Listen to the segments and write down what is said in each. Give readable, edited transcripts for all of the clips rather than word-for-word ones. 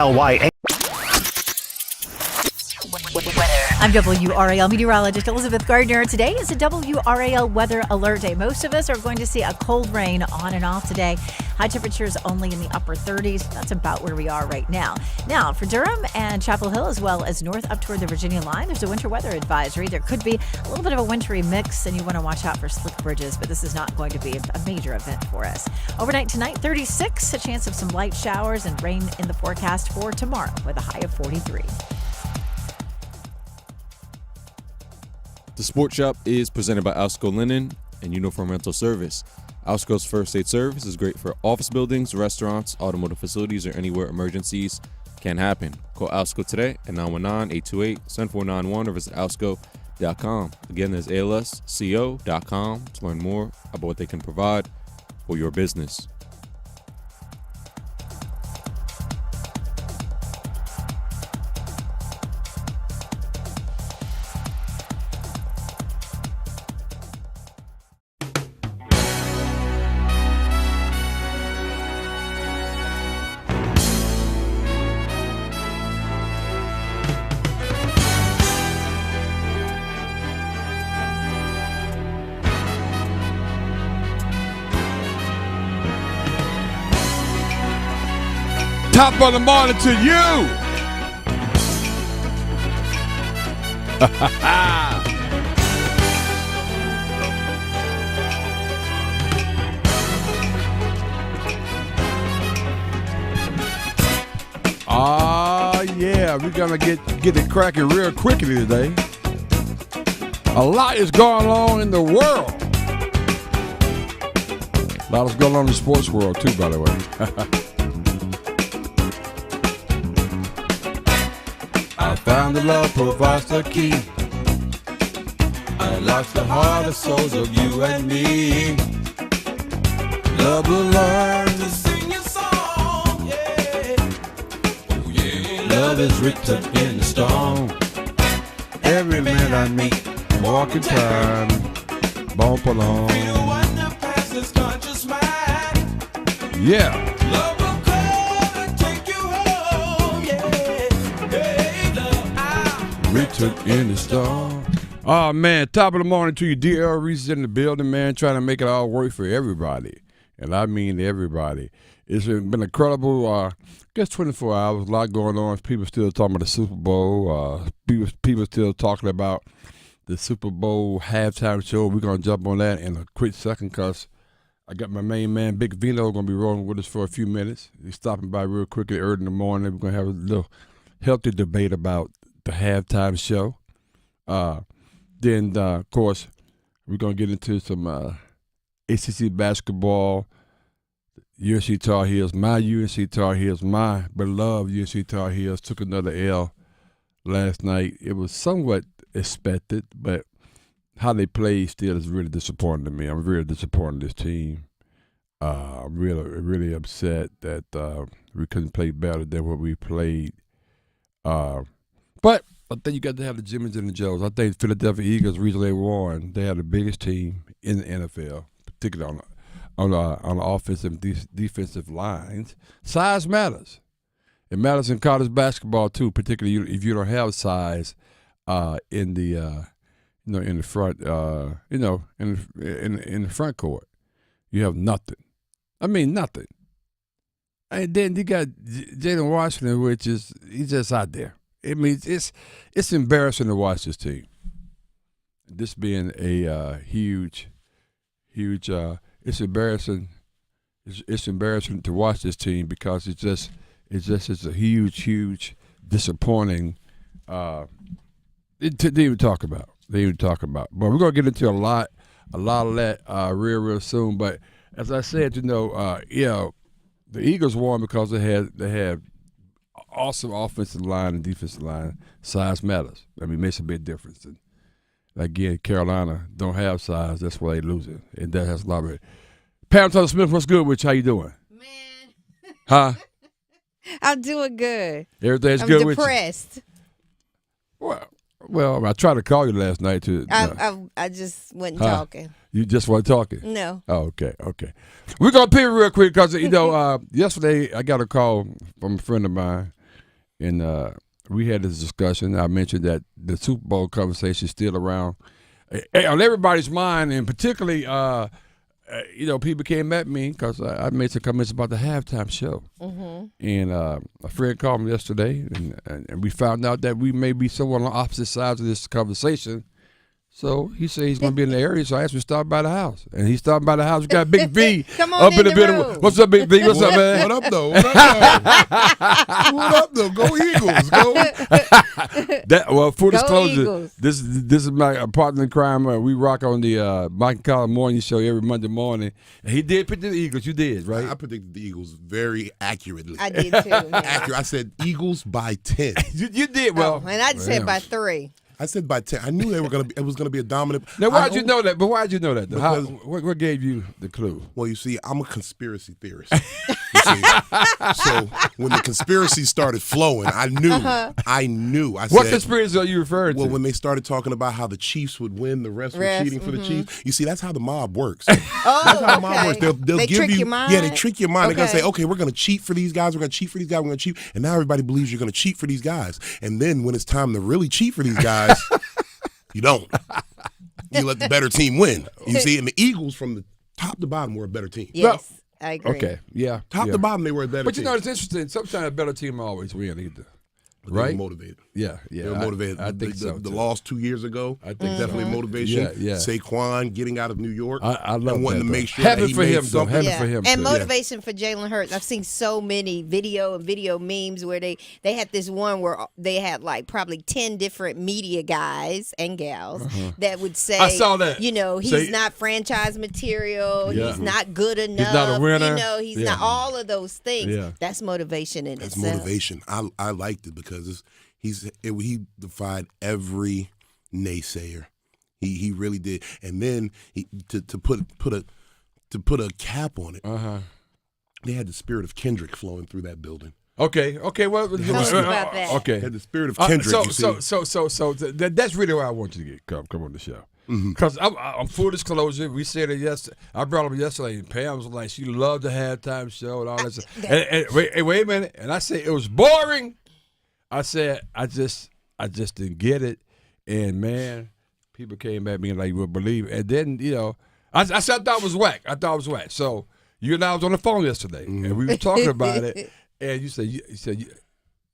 LYA. I'm WRAL meteorologist Elizabeth Gardner. Today is a WRAL weather alert day. Most of us are going to see a cold rain on and off today. High temperatures only in the upper 30s. That's about where we are right now. Now, for Durham and Chapel Hill, as well as north up toward the Virginia line, there's a winter weather advisory. There could be a little bit of a wintry mix, and you want to watch out for slick bridges, but this is not going to be a major event for us. Overnight tonight, 36, a chance of some light showers and rain in the forecast for tomorrow with a high of 43. The Sports Shop is presented by Alsco Linen and Uniform Rental Service. Alsco's first aid service is great for office buildings, restaurants, automotive facilities, or anywhere emergencies can happen. Call Alsco today at 919-828-7491 or visit alsco.com. Again, there's alsco.com to learn more about what they can provide for your business. Top of the morning to you. Yeah, we're gonna get it cracking real quickly today. A lot is going on in the world. A lot is going on in the sports world too, by the way. I found the love provides the key. Unlocks the heart and souls of you and me. Love will learn to sing your song, yeah. Oh yeah. Love is written in the stone. Every man I meet, walking time, bump along. Feel what the past is conscious mind. Yeah. Written in the stone. Oh man, top of the morning to you, dear Reese in the building, man, trying to make it all work for everybody. And I mean everybody. It's been incredible, 24 hours, a lot going on. People still talking about the Super Bowl. People still talking about the Super Bowl halftime show. We're going to jump on that in a quick second because I got my main man, Big Vino, going to be rolling with us for a few minutes. He's stopping by real quickly early in the morning. We're going to have a little healthy debate about the halftime show. Then, of course, we're going to get into some ACC basketball. UNC Tar Heels, my UNC Tar Heels, my beloved UNC Tar Heels took another L last night. It was somewhat expected, but how they played still is really disappointing to me. I'm really disappointed in this team. I'm really upset that we couldn't play better than what we played. But I think you got to have the Jimmys and the Joes. I think Philadelphia Eagles recently won. They had the biggest team in the NFL, particularly on the offensive and defensive lines. Size matters. It matters in college basketball too, particularly if you don't have size in the in the front in the front court. You have nothing. I mean nothing. And then you got Jalen Washington, which is he's just out there. I mean, it's embarrassing to watch this team. This being a huge. It's embarrassing. It's embarrassing to watch this team because it's a huge disappointing. They didn't even talk about. But we're gonna get into a lot of that real soon. But as I said, the Eagles won because they had awesome offensive line and defensive line. Size matters. I mean, it makes a big difference. And again, Carolina don't have size. That's why they losing. And that has a lot of it. Pam Tucker Smith, what's good with you? How you doing? Man. Huh? I'm doing good. Everything's I'm good with you? I'm depressed. Well, I tried to call you last night to. I just wasn't talking. You just weren't talking? No. Oh, okay. We're going to pivot real quick because, yesterday I got a call from a friend of mine and we had this discussion. I mentioned that the Super Bowl conversation is still around on everybody's mind, and particularly, people came at me because I made some comments about the halftime show. Mm-hmm. And a friend called me yesterday, and we found out that we may be somewhat on opposite sides of this conversation. So he said he's going to be in the area, so I asked him to stop by the house. And he stopped by the house. We got Big V Come on up in the room. building. What's up, Big V? What's up, man? What up, though? What up, though? Go Eagles. Go. Full Go disclosure, Eagles. this is my partner in crime. We rock on the Mike and Colin morning show every Monday morning. And he did pick the Eagles. You did, right? I predicted the Eagles very accurately. I did too. Yeah. Accurate. I said Eagles by 10. You did well. And I said by 3. I said by 10. I knew it was gonna be a dominant. Now, why'd you know that? But why'd you know that? Because- What gave you the clue? Well, you see, I'm a conspiracy theorist. You see? So when the conspiracy started flowing, I knew. I What said, conspiracy are you referring to? well, when they started talking about how the Chiefs would win, the refs were cheating for the Chiefs. You see, that's how the mob works. Oh, That's how the mob works. They'll they give trick you, your mind? yeah, they trick your mind. They're gonna Okay. say, okay, we're gonna cheat for these guys. We're gonna cheat for these guys. We're gonna cheat, and now everybody believes you're gonna cheat for these guys. And then when it's time to really cheat for these guys, you don't. You let the better team win. You see, and the Eagles from the top to bottom were a better team. Yes, I agree. Okay, yeah. Top yeah. to bottom, they were a better But team. you know, it's interesting. Sometimes a better team always win either. But they were Right? motivated. Yeah. They were motivated. I think so. The too. loss 2 years ago, I think definitely motivation. Yeah. Saquon getting out of New York. I love and wanting that, to though. make sure Happy that he for made him, though. something. Happy Yeah. for him, And too. motivation for Jalen Hurts. I've seen so many video memes where they had this one where they had like probably 10 different media guys and gals that would say, I saw that. You know, he's Say- not franchise material. Yeah. He's not good enough. not a winner. You know, he's Yeah. not all of those things. Yeah. That's motivation in That's itself. motivation. I liked it because he defied every naysayer. He really did. And then to put a cap on it, they had the spirit of Kendrick flowing through that building. Okay. Well, Tell us about that. Okay. They had the spirit of Kendrick. you see. So that's really why I want you to come on the show. Because I'm full disclosure. We said it yesterday. I brought up yesterday. And Pam was like, she loved the halftime show and all that stuff. And wait a minute. And I said it was boring. I said I just didn't get it. And man, people came at me and like, you would believe. And then I said I thought it was whack. So you and I was on the phone yesterday, and we were talking about it. And you said,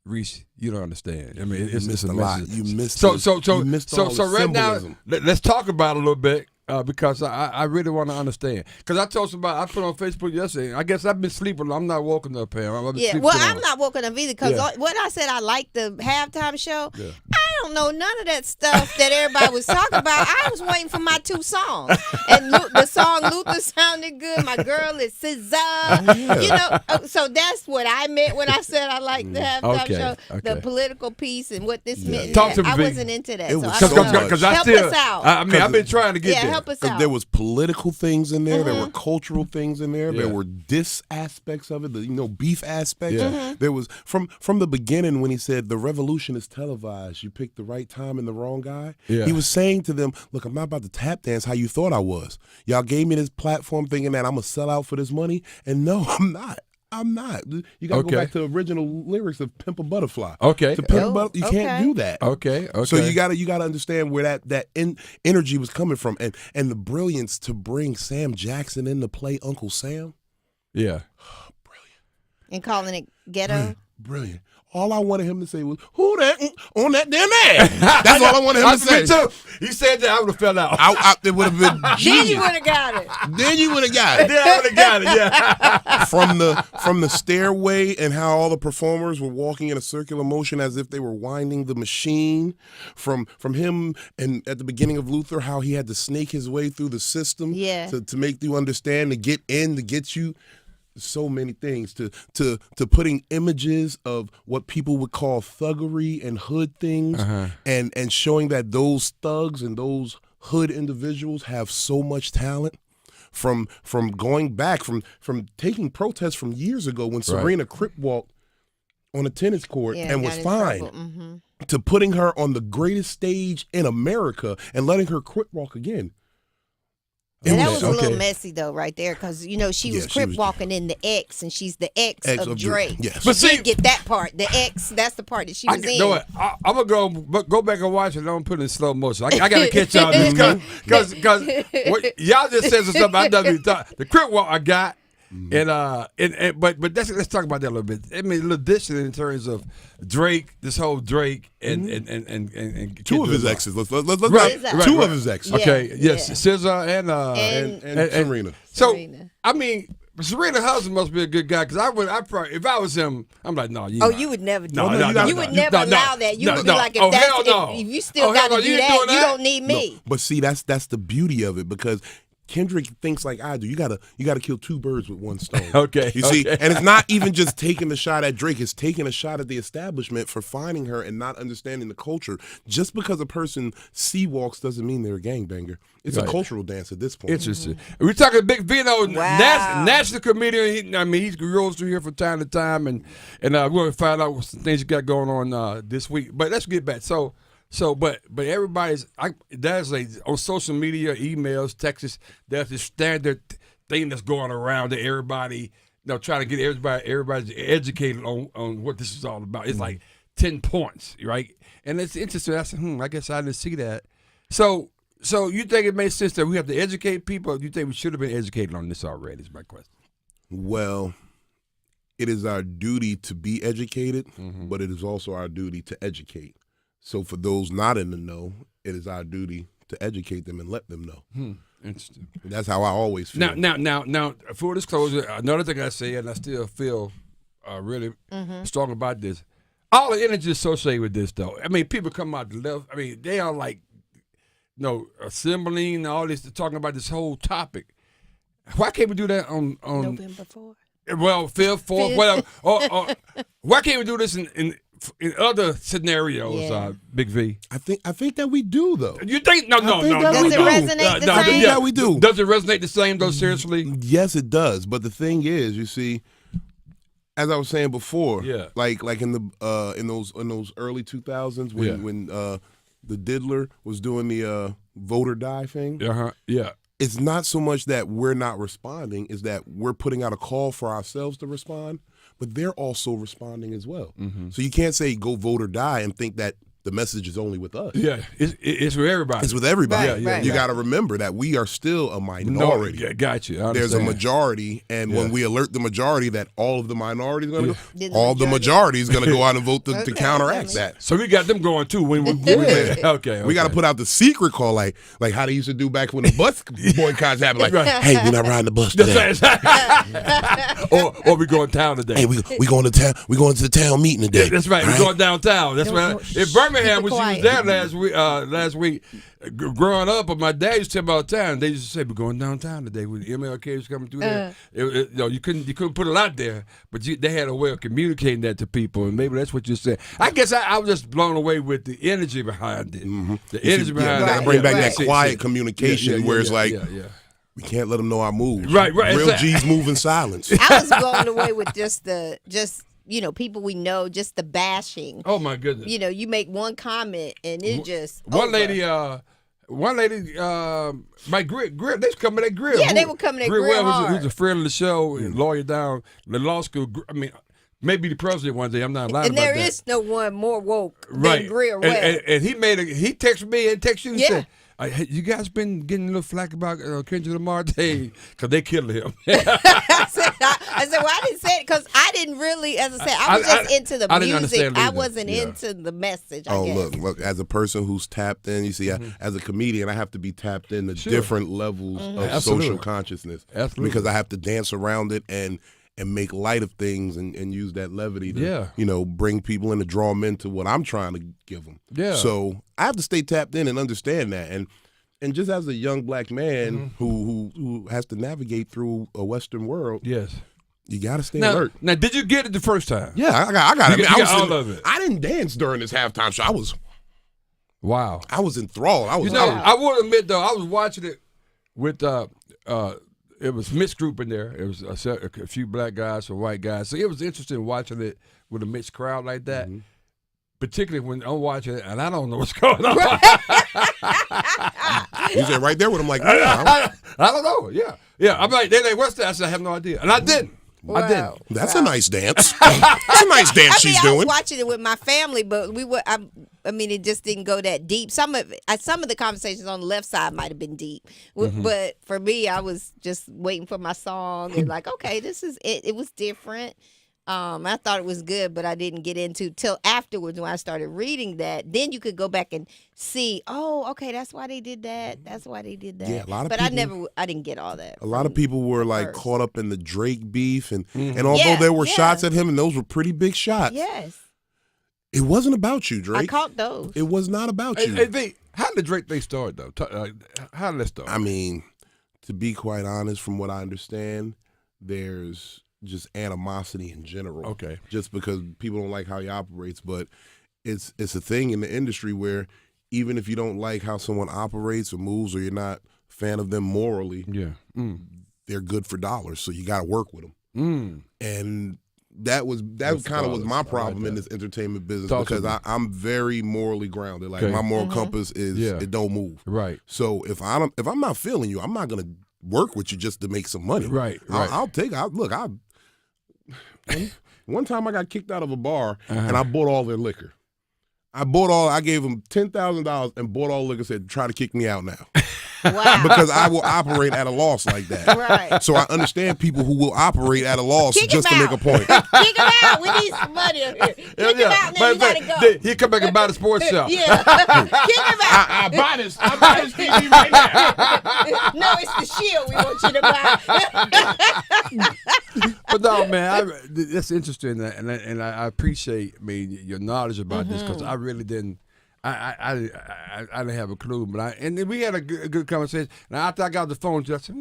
Reese, you don't understand. I mean, it's missed a a lot. message. You missed So you missed all the right now, symbolism. let's talk about it a little bit because I really want to understand. Because I told somebody, I put on Facebook yesterday. I guess I've been sleeping. I'm not woken up, Pam. I've been Yeah, sleeping well, on. I'm not woken up either because Yeah. what I said I liked the halftime show. Yeah. I don't know none of that stuff that everybody was talking about. I was waiting for my 2 songs, and the song Luther sounded good. My girl is SZA. So that's what I meant when I said I liked the halftime show. Okay. The political piece and what this meant. Talk to me, I Vic. wasn't into that. It so was I so don't know. much. Because I Help still, us out. I mean, I've been trying to get Yeah, there. help us Because out. there was political things in there. There were cultural things in there. Yeah. There were diss aspects of it. The beef aspects. Yeah. There was from the beginning when he said the revolution is televised. You picked the right time and the wrong guy. Yeah. He was saying to them, "Look, I'm not about to tap dance how you thought I was. Y'all gave me this platform thinking that I'm gonna sell out for this money, and no, I'm not." I'm not. You got to Okay. go back to the original lyrics of "Pimp a Butterfly." Okay. To pimp a Oh, you can't okay. do that. Okay. So you gotta understand where that energy was coming from, and the brilliance to bring Sam Jackson in to play Uncle Sam. Yeah. And calling it ghetto. Brilliant. All I wanted him to say was, "Who that on that damn ass?" That's all I wanted him to say. Me too. He said that I would have fell out. It would have been Then genius. you would have got it. Then you would have got it. Yeah, I would have got it. Yeah. From the stairway and how all the performers were walking in a circular motion as if they were winding the machine. From him and at the beginning of Luther, how he had to snake his way through the system to make you understand, to get in, to get you. So many things to putting images of what people would call thuggery and hood things and showing that those thugs and those hood individuals have so much talent. From going back from taking protests from years ago when Serena crip walked on a tennis court and was fine, to putting her on the greatest stage in America and letting her crip walk again. And that was a Okay. little messy though, right there, because she was Yeah, she crip was- walking in the X, and she's the X Ex of Drake. Yes. But She see- didn't get that part. The X, that's the part that she was in. You know what? I'm gonna go back and watch it. I'm put it in slow motion. I gotta catch y'all this because y'all just said some stuff I done thought. The crip walk I got. But let's talk about that a little bit. I mean, a little addition in terms of Drake, this whole Drake and Two of his exes. Let's Right, two right. of his exes. Yeah. Okay, yes, yeah. SZA And Serena. So Serena. I mean, Serena's husband must be a good guy because I probably if I was him, I'm like, no, Oh, you would never do No, that. no, no, you no, would no, never no, allow that. You no, would be no. like, Oh, if, that's, hell no. if you still Oh, got hell no. to do You ain't that, doing you that? don't need me. But see, that's the beauty of it because Kendrick thinks like I do. You gotta kill two birds with one stone. Okay, You see, okay. and it's not even just taking a shot at Drake. It's taking a shot at the establishment for finding her and not understanding the culture. Just because a person walks doesn't mean they're a gangbanger. It's Right. a cultural dance at this point. Interesting. We're talking Big Vino, Wow. national comedian. He rolls through here from time to time, and we're going to find out what some things you got going on this week. But let's get back. But everybody's there's on social media, emails, texts. There's this standard thing that's going around that everybody, trying to get everybody's educated on what this is all about. It's like 10 points, right? And it's interesting. I said, I guess I didn't see that. So you think it makes sense that we have to educate people, or do you think we should have been educated on this already? Is my question. Well, it is our duty to be educated, but it is also our duty to educate. So for those not in the know, it is our duty to educate them and let them know. Interesting. That's how I always feel. Now, full disclosure, another thing I say, and I still feel really strong about this. All the energy associated with this, though. I mean, people come out the left. I mean, they are like, assembling all this, talking about this whole topic. Why can't we do that on November 4th. well, 5th, 4th, whatever? Or why can't we do this in other scenarios, Yeah. Big V? I think that we do though. You think? No. think that Does we it do. resonate the I think same? that we do. Does it resonate the same, though, seriously? Yes, it does. But the thing is, you see, as I was saying before, Yeah. like in the in those early 2000s when the diddler was doing the vote or die thing. Yeah. It's not so much that we're not responding, is that we're putting out a call for ourselves to respond, but they're also responding as well. So you can't say go vote or die and think that the message is only with us. Yeah, it's with everybody. It's with everybody. Right, right, You right. got to remember that we are still a No, minority. yeah, got you. I There's a understand. majority, and when we alert the majority that all of the minority is going to Then go, the all the majority is going to go out and vote to Okay, counteract that that. So we got them going too. When we okay. We got to put out the secret call, like how they used to do back when the bus boycotts happened. Like, hey, we're not riding the bus today. or we going town today. Hey, we going to town. We going to the town meeting today. That's right. All We're going downtown. That's right. In Birmingham, Keep it when she was quiet. there last week, growing up, but my dad used to tell me all the time. They used to say, "We're going downtown today." When the MLK was coming through there, you couldn't put it out there, but they had a way of communicating that to people, and maybe that's what you said. I guess I was just blown away with the energy behind it. The energy behind gotta it. bring back right. that quiet communication where it's like yeah. we can't let them know our moves. Right. Real Exactly. G's move in silence. I was blown away with just people we know, just the bashing. Oh my goodness. You make one comment and it just One over. lady, my grill, they was coming at grill. Yeah, they were coming at grill Well, who's hard. a friend of the show, and lawyer down the law school. I mean, maybe the president one day. I'm not lying And about there that. is no one more woke Right. than Greer And, Webb. and he texted me and texted you and Yeah. said, hey, you guys been getting a little flack about Kendrick Lamar today because they killed him. I said, well, I didn't say it because I didn't really, as I said, I was just into the I didn't music. understand I either. wasn't Yeah. into the message, I Oh, guess. look, as a person who's tapped in, you see, as a comedian, I have to be tapped into Sure. different levels of Absolutely. social consciousness. Absolutely. Because I have to dance around it and make light of things and use that levity to, bring people in to draw them into what I'm trying to give them. Yeah. So I have to stay tapped in and understand that. And just as a young black man who has to navigate through a Western world, Yes. you got to stay Now, alert. did you get it the first time? Yeah, I got it. You I got was all of it. I didn't dance during this halftime show. Wow. I was enthralled. I was. I will admit though, I was watching it with it was mixed group in there. It was a few black guys, some white guys. So it was interesting watching it with a mixed crowd like that. particularly when I'm watching it and I don't know what's going on. You said right there with him, like, yeah, I don't know. Yeah. I'm like, they're like, what's that? I said, I have no idea, and I didn't. I didn't. that's a nice dance. That's a nice dance she's I doing. was watching it with my family, but we were. I mean, it just didn't go that deep. Some of the conversations on the left side might have been deep, but for me, I was just waiting for my song and like, okay, this is it. It was different. I thought it was good, but I didn't get into till afterwards when I started reading that. Then you could go back and see, oh, okay, that's why they did that. That's why they did that. Yeah, a lot of but people, I didn't get all that. A lot of people were like first. caught up in the Drake beef, and although Yeah, there were yeah. shots at him, and those were pretty big shots. Yes, It wasn't about you, Drake. I caught those. It was not about you. How did the Drake thing start though? How did that start? I mean, to be quite honest, from what I understand, there's just animosity in general. Okay. Just because people don't like how he operates, but it's a thing in the industry where even if you don't like how someone operates or moves, or you're not a fan of them morally, they're good for dollars. So you got to work with them. And that kind of was my problem in this entertainment business, because I'm very morally grounded. Like my moral compass is it don't move. Right. So if I'm not feeling you, I'm not gonna work with you just to make some money. Right. I'll take. One time I got kicked out of a bar and I bought all their liquor. I gave them $10,000 and bought all the liquor. Said, try to kick me out now. Wow. Because I will operate at a loss like that. Right. So I understand people who will operate at a loss Kick just to him make a out. point. Kick him out. We need some money up here. Kick him out, and then you gotta go. He come back and buy the sports shop. Yeah. Kick him out. I buy this TV right now. No, it's the shield we want you to buy. But no, man, that's interesting, and I appreciate, your knowledge about this, because I really didn't. I didn't have a clue, but and then we had a good conversation. And after I got the phone, I said,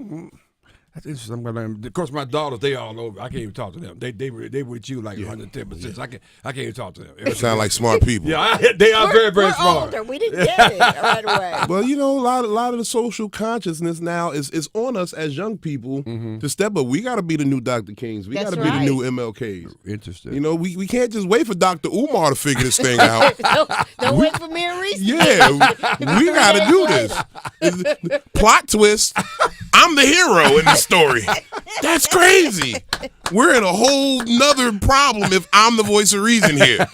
that's interesting. Of course, my daughters, they all over. I can't even talk to them. They with you like 110%. I can't even talk to them. They sound like smart people. Yeah, they are very, very We're smart. older. We didn't get it right away. Well, a lot of the social consciousness now is on us as young people to step up. We got to be the new Dr. Kings. We got to be the new MLKs. Interesting. We can't just wait for Dr. Umar to figure this thing out. Don't wait for me and Reese. Yeah, we got to do this. Plot twist. I'm the hero in the story. That's crazy. We're in a whole nother problem if I'm the voice of reason here.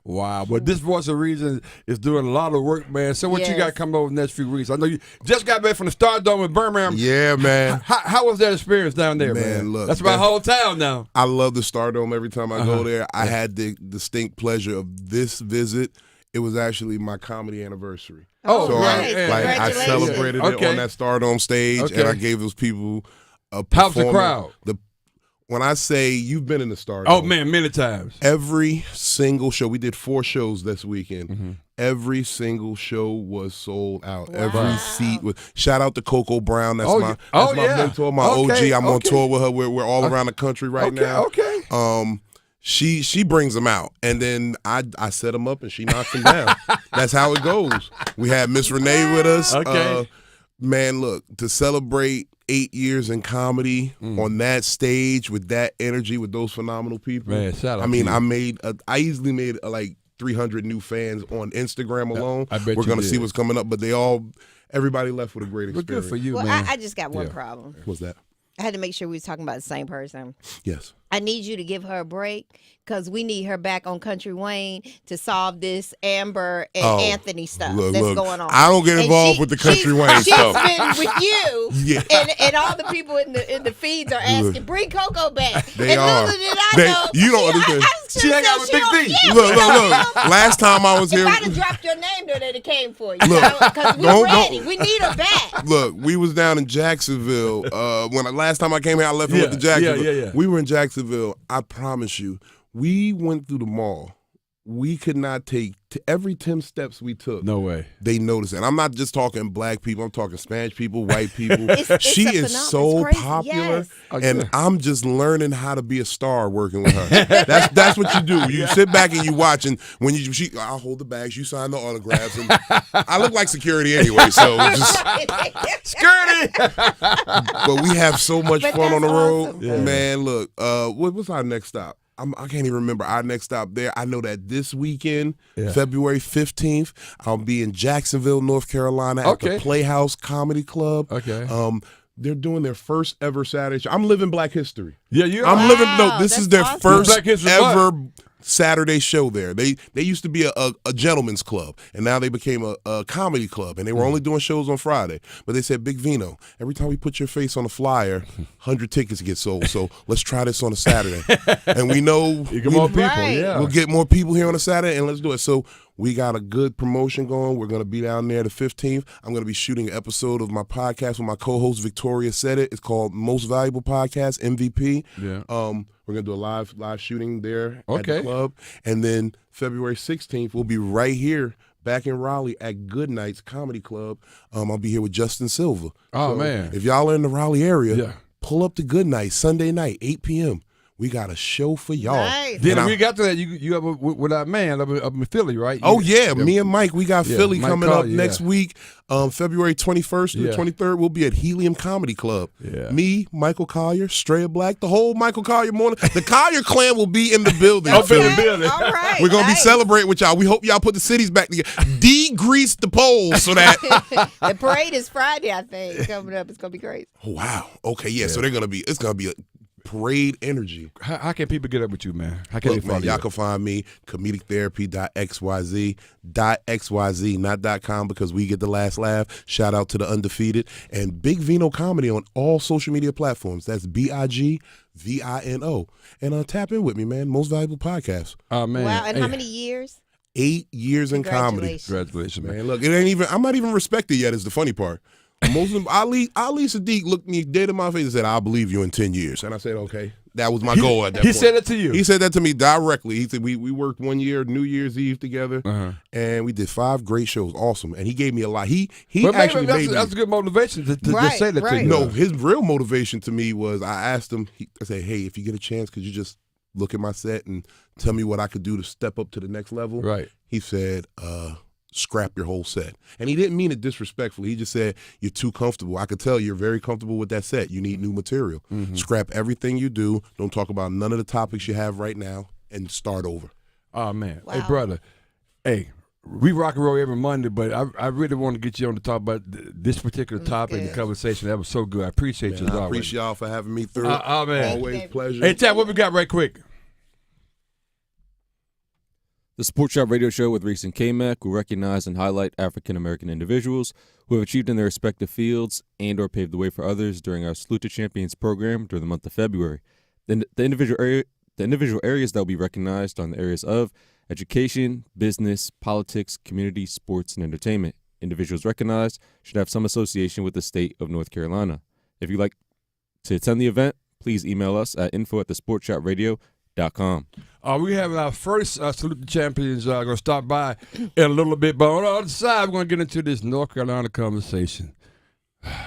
Wow, but this voice of reason is doing a lot of work, man. So what you got coming over the next few weeks? I know you just got back from the Stardome in Birmingham. Yeah, man. How was that experience down there, man? Look, that's my whole town now. I love the Stardome every time I go there. I had the distinct pleasure of this visit. It was actually my comedy anniversary. Oh, so nice. I celebrated it on that Stardome stage, and I gave those people a performance. How's the crowd? When I say you've been in the Stardome. Oh, man, many times. Every single show. We did 4 shows this weekend. Every single show was sold out. Wow. Every seat was. Shout out to Coco Brown. That's my mentor, my OG. I'm on tour with her. We're all around the country right now. Okay. She brings them out, and then I set them up, and she knocks them down. That's how it goes. We had Miss Renee with us. Okay. Man, look, to celebrate 8 years in comedy on that stage with that energy with those phenomenal people. Man, shout out I mean, to you. I easily made like 300 new fans on Instagram alone. I bet We're you gonna did. see what's coming up, but everybody left with a great But experience. good for you, Well, man. I just got one problem. What's that? I had to make sure we was talking about the same person. Yes. I need you to give her a break because we need her back on Country Wayne to solve this Amber and Anthony stuff that's going on. I don't get involved with the Country Wayne stuff. She's been with you, and all the people in the feeds are asking, bring Coco back. They and are. little did I know. You don't understand. She hang out with Big D. Yeah, Look. Last time I was if here. I'd have dropped your name there, they'd have came for you. Look, Because we're don't- ready. We need her back. Look, we was down in Jacksonville. Last time I came here, I left and went to Jacksonville. Yeah. We were in Jacksonville. I promise you, we went through the mall. We could not take every 10 steps we took. No way. They noticed it. And I'm not just talking black people. I'm talking Spanish people, white people. It's She a is phenomenon. so It's crazy. popular, Yes. and I'm just learning how to be a star working with her. That's what you do. You sit back and you watch, and when I'll hold the bags, you sign the autographs, and I look like security anyway. So just Security. but we have so much But fun on the that's road, awesome. man. Look, what's our next stop? I can't even remember our next stop there. I know that this weekend, February 15th, I'll be in Jacksonville, North Carolina at the Playhouse Comedy Club. Okay. They're doing their first ever Saturday show. I'm living Black History. Yeah, you I'm are. living. No, this is their awesome. first Black History ever Saturday show there. They used to be a gentleman's club, and now they became a comedy club, and they were only doing shows on Friday. But they said, Big Vino, every time we put your face on a flyer, 100 tickets get sold. So let's try this on a Saturday. And we know You get more people, Right. yeah. we'll get more people here on a Saturday, and let's do it. So we got a good promotion going. We're going to be down there the 15th. I'm going to be shooting an episode of my podcast with my co-host Victoria Said It. It's called Most Valuable Podcast, MVP. Yeah. We're going to do a live shooting there at the club. And then February 16th, we'll be right here back in Raleigh at Good Nights Comedy Club. I'll be here with Justin Silva. Oh, So man. if y'all are in the Raleigh area, Yeah. pull up to Good Nights Sunday night, 8 p.m. We got a show for y'all. Nice. Then And we got to that. You up with our man up in Philly, right? Oh, yeah. Me and Mike, we got Yeah, Philly Mike coming up Collier, next week. February 21st through Yeah. 23rd, we'll be at Helium Comedy Club. Yeah. Me, Michael Collier, Stray Black, the whole Michael Collier morning. The Collier clan will be in the building. Up in the Okay, building. All right. We're going to be nice. celebrating with y'all. We hope y'all put the cities back together. Degrease the polls so that. The parade is Friday, I think. Coming up, it's gonna be great. Oh, wow. Okay, yeah. So it's going to be a parade energy. How can people get up with you, man? How can Look, they follow man, y'all you? can find me comedictherapy.xyz.xyz, not .com, because we get the last laugh. Shout out to the undefeated and Big Vino Comedy on all social media platforms. That's BIGVINO. And tap in with me, man. Most Valuable Podcast. Oh, man. Wow, and Hey, how many years? 8 years in comedy. Congratulations. Congratulations, man. Man, look, it ain't even. I'm not even respected yet. Is the funny part. Most of Ali Sadiq looked me dead in my face and said, "I'll believe you in 10 years." And I said, "Okay." That was my goal at that He point. said it to you. He said that to me directly. He said we worked 1 year, New Year's Eve together, Uh-huh. and we did 5 great shows. Awesome. And he gave me a lot. He Well, actually maybe made me. that's a good motivation to Right, just say that to right. you. No, his real motivation to me was I asked him. I said, "Hey, if you get a chance, could you just look at my set and tell me what I could do to step up to the next level?" Right. He said, "Scrap your whole set." And he didn't mean it disrespectfully. He just said, "You're too comfortable. I could tell you're very comfortable with that set. You need new material. Scrap everything you do. Don't talk about none of the topics you have right now and start over." Oh, man. Wow. Hey, brother. Hey, we rock and roll every Monday, but I really want to get you on to talk about this particular topic and the good. conversation. That was so good. I appreciate you And as I always. appreciate y'all for having me through. Man. Always Thank you, pleasure. Hey, Chad, what we got right quick? The Sports Shop Radio Show with Reese and Kmac will recognize and highlight African American individuals who have achieved in their respective fields and or paved the way for others during our Salute to Champions program during the month of February. The individual areas that will be recognized are the areas of education, business, politics, community, sports, and entertainment. Individuals recognized should have some association with the state of North Carolina. If you'd like to attend the event, please email us at info@thesportshopradio.com. We have our first Salute the Champions going to stop by in a little bit, but on the other side, we're going to get into this North Carolina conversation.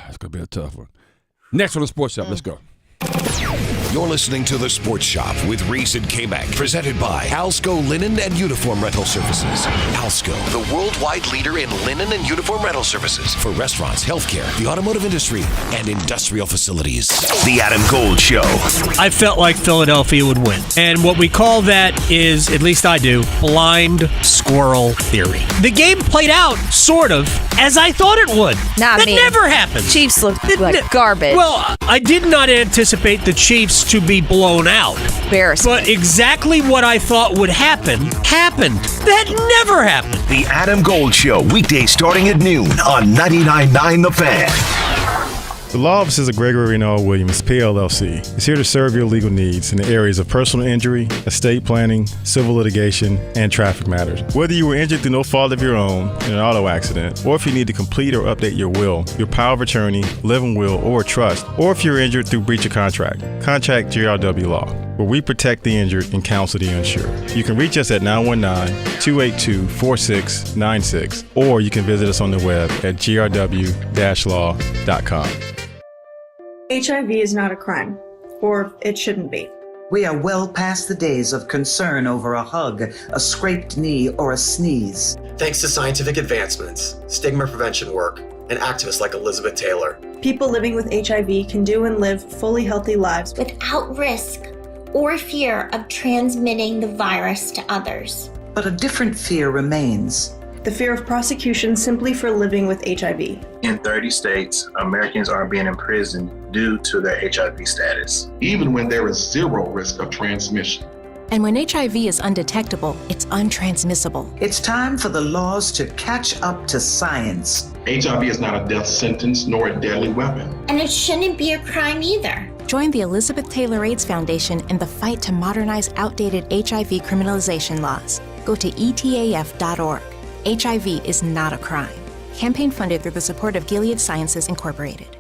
It's going to be a tough one. Next on the Sports Shop, let's go. You're listening to The Sports Shop with Reese and Kmac, presented by Alsco Linen and Uniform Rental Services. Alsco, the worldwide leader in linen and uniform rental services for restaurants, healthcare, the automotive industry, and industrial facilities. The Adam Gold Show. I felt like Philadelphia would win. And what we call that is, at least I do, blind squirrel theory. The game played out, sort of, as I thought it would. Not that me. never happens. Chiefs look It like ne- garbage. Well, I did not anticipate the Chiefs to be blown out. Embarrassment. But exactly what I thought would happen, happened. That never happened. The Adam Gold Show, weekdays starting at noon on 99.9 The Fan. The law offices of Gregory and R. Williams, PLLC, is here to serve your legal needs in the areas of personal injury, estate planning, civil litigation, and traffic matters. Whether you were injured through no fault of your own in an auto accident, or if you need to complete or update your will, your power of attorney, living will, or trust, or if you're injured through breach of contract, contact GRW Law, where we protect the injured and counsel the uninsured. You can reach us at 919-282-4696, or you can visit us on the web at grw-law.com. HIV is not a crime, or it shouldn't be. We are well past the days of concern over a hug, a scraped knee, or a sneeze. Thanks to scientific advancements, stigma prevention work, and activists like Elizabeth Taylor. People living with HIV can do and live fully healthy lives without risk or fear of transmitting the virus to others. But a different fear remains. The fear of prosecution simply for living with HIV. In 30 states, Americans are being imprisoned due to their HIV status, even when there is zero risk of transmission. And when HIV is undetectable, it's untransmissible. It's time for the laws to catch up to science. HIV is not a death sentence nor a deadly weapon. And it shouldn't be a crime either. Join the Elizabeth Taylor AIDS Foundation in the fight to modernize outdated HIV criminalization laws. Go to etaf.org. HIV is not a crime. Campaign funded through the support of Gilead Sciences Incorporated.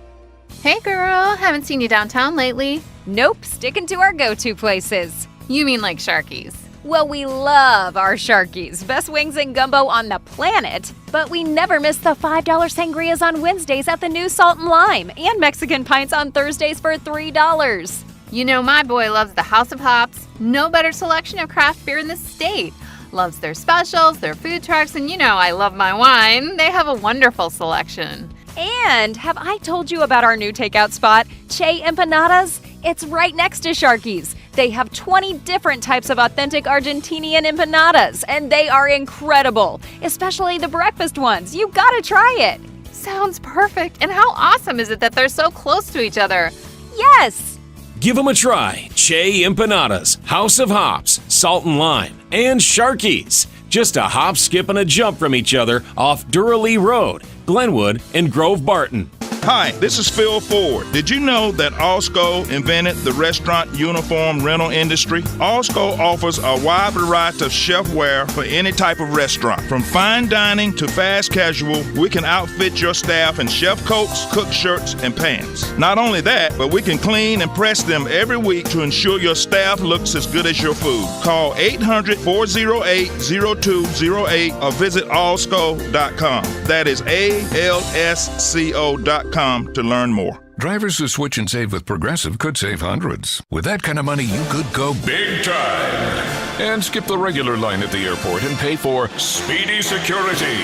Hey girl, haven't seen you downtown lately. Nope, sticking to our go-to places. You mean like Sharky's. Well, we love our Sharky's. Best wings and gumbo on the planet. But we never miss the $5 sangrias on Wednesdays at the new Salt and Lime and Mexican pints on Thursdays for $3. You know my boy loves the House of Hops. No better selection of craft beer in the state. Loves their specials, their food trucks, and you know I love my wine. They have a wonderful selection. And have I told you about our new takeout spot, Che Empanadas? It's right next to Sharky's. They have 20 different types of authentic Argentinian empanadas, and they are incredible, especially the breakfast ones. You gotta try it. Sounds perfect. And how awesome is it that they're so close to each other? Yes! Give them a try. Che Empanadas, House of Hops, Salt and Lime, and Sharky's. Just a hop, skip, and a jump from each other off Durley Road, Glenwood, and Grove Barton. Hi, this is Phil Ford. Did you know that Allsco invented the restaurant uniform rental industry? Allsco offers a wide variety of chefware for any type of restaurant. From fine dining to fast casual, we can outfit your staff in chef coats, cook shirts, and pants. Not only that, but we can clean and press them every week to ensure your staff looks as good as your food. Call 800-408-0208 or visit allsco.com. That is ALSCO.com to learn more. Drivers who switch and save with Progressive could save hundreds. With that kind of money, you could go big time and skip the regular line at the airport and pay for speedy security.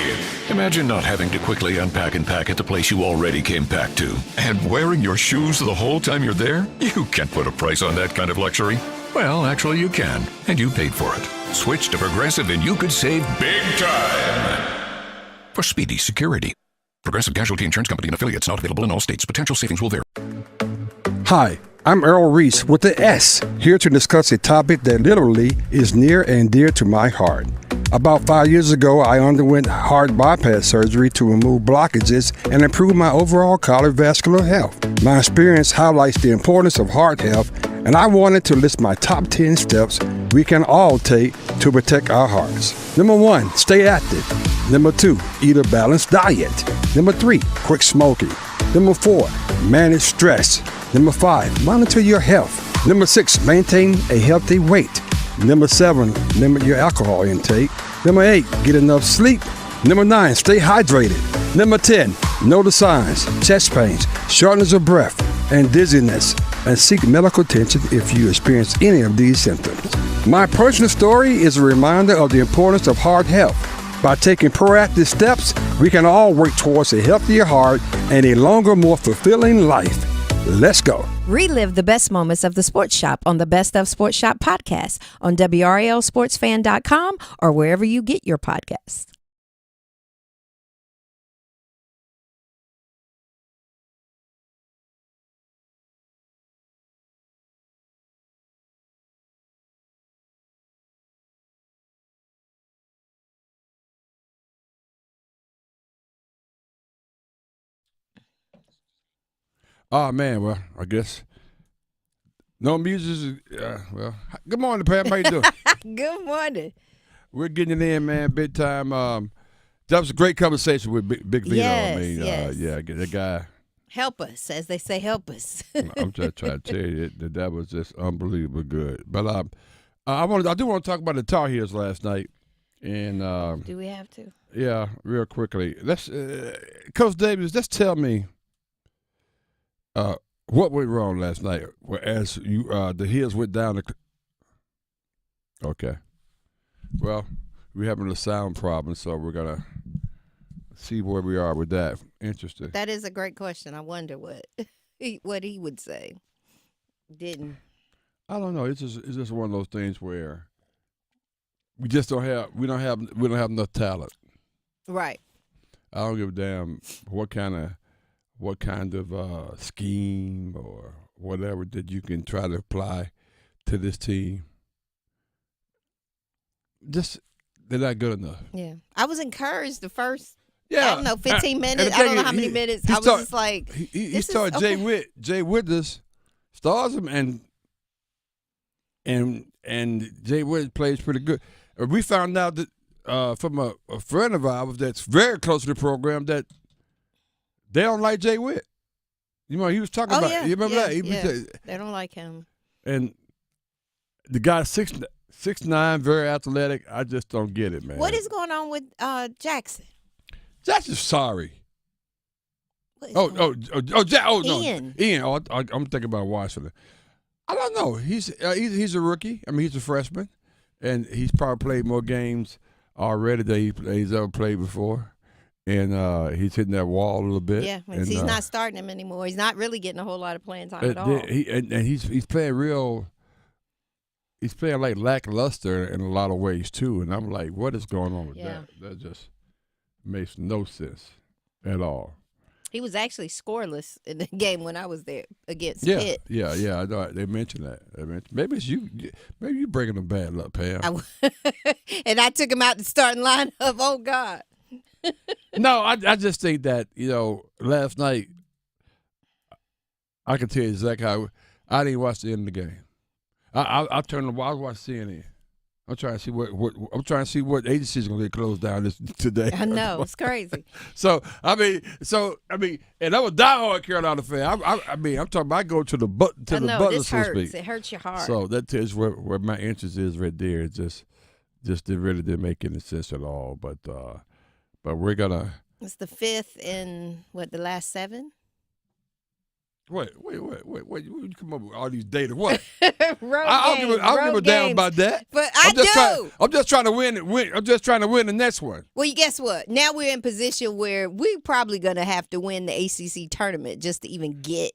Imagine not having to quickly unpack and pack at the place you already came packed to. And wearing your shoes the whole time you're there? You can't put a price on that kind of luxury. Well, actually you can, and you paid for it. Switch to Progressive and you could save big time for speedy security. Progressive Casualty Insurance Company and affiliates, not available in all states. Potential savings will vary. Hi, I'm Earl Reese with the S, here to discuss a topic that literally is near and dear to my heart. About 5 years ago, I underwent heart bypass surgery to remove blockages and improve my overall cardiovascular health. My experience highlights the importance of heart health, and I wanted to list my top 10 steps we can all take to protect our hearts. Number 1, stay active. Number 2, eat a balanced diet. Number 3, quit smoking. Number 4, manage stress. Number 5, monitor your health. Number 6, maintain a healthy weight. Number 7, limit your alcohol intake. Number 8, get enough sleep. Number 9, stay hydrated. Number 10, know the signs: chest pains, shortness of breath, and dizziness, and seek medical attention if you experience any of these symptoms. My personal story is a reminder of the importance of heart health. By taking proactive steps, we can all work towards a healthier heart and a longer, more fulfilling life. Let's go. Relive the best moments of the Sports Shop on the Best of Sports Shop podcast on WRLSportsFan.com or wherever you get your podcasts. Oh, man, well, I guess no music. Well, good morning, Pam. How you doing? Good morning. We're getting it in, man, big time. That was a great conversation with Big Vito. Yes, I mean, yes. The guy. Help us, as they say, help us. I'm just trying to tell you that was just unbelievably good. But I do want to talk about the Tar Heels last night. And do we have to? Yeah, real quickly. Let's Coach Davis, just tell me what went wrong last night as you the Heels went down the. Okay. Well, we're having a sound problem, so we're gonna see where we are with that. Interesting. That is a great question. I wonder what he would say. Didn't. I don't know. It's just one of those things where we just don't have enough talent. Right. I don't give a damn what kind of scheme or whatever that you can try to apply to this team. Just they're not good enough. Yeah. I was encouraged the first. Yeah. I don't know, 15 minutes. I don't know how many minutes. I was just like, he started Jay Witt stars him and Jay Witt plays pretty good. We found out that from a friend of ours that's very close to the program that they don't like Jay Witt. You know, he was talking about. Yeah, you remember that? They don't like him. And the guy's 6'9", very athletic. I just don't get it, man. What is going on with Jackson? Jackson's sorry. No, Ian. I'm thinking about Washington. I don't know. He's a rookie. I mean, he's a freshman, and he's probably played more games already than he's ever played before. And he's hitting that wall a little bit. Yeah, and, he's not starting him anymore. He's not really getting a whole lot of playing time at all. He's playing real. He's playing like lackluster in a lot of ways too. And I'm like, what is going on with that? That just makes no sense at all. He was actually scoreless in the game when I was there against Pitt. Pitt. Yeah. I know they mentioned that. Maybe it's you. Maybe you bringing them bad luck, Pam. And I took him out the starting lineup. Oh God. No, I just think that, last night, I can tell you exactly how I didn't watch the end of the game. I turned the I watched CNN. I'm trying to see what agencies are gonna get closed down today. I know, it's crazy. So I mean, and I'm a diehard Carolina fan. I'm talking about I go to the butler, this so to hurts. speak. It hurts your heart. So that tells you where my interest is right there. It just it really didn't make any sense at all. But we're gonna. It's the 5th in the last 7? Wait! You come up with all these data? What? I don't give a damn about that. But I'm just trying to win. I'm just trying to win the next one. Well, guess what? Now we're in position where we're probably gonna have to win the ACC tournament just to even get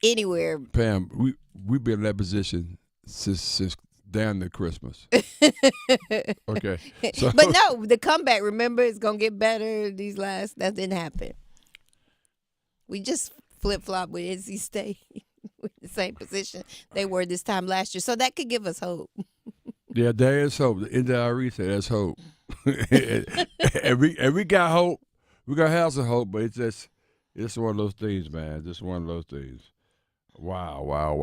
anywhere. Pam, we've been in that position since down to Christmas. Okay. So. But no, the comeback. Remember, it's gonna get better. That didn't happen. We just flip-flop with NC State with the same position they were this time last year. So that could give us hope. Yeah, there is hope. In the Reese, there's hope. and we got hope. We got to have some hope, but it's one of those things, man. Just one of those things. Wow. Well,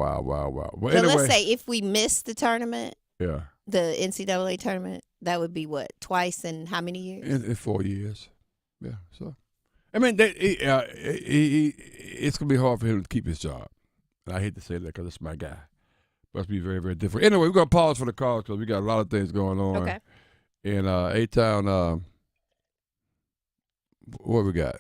so anyway, let's say if we miss the tournament, the NCAA tournament, that would be what? Twice in how many years? In 4 years. Yeah, so. I mean, it's going to be hard for him to keep his job. And I hate to say that because it's my guy. Must be very, very different. Anyway, we're going to pause for the call because we got a lot of things going on. Okay. In A-Town, what we got?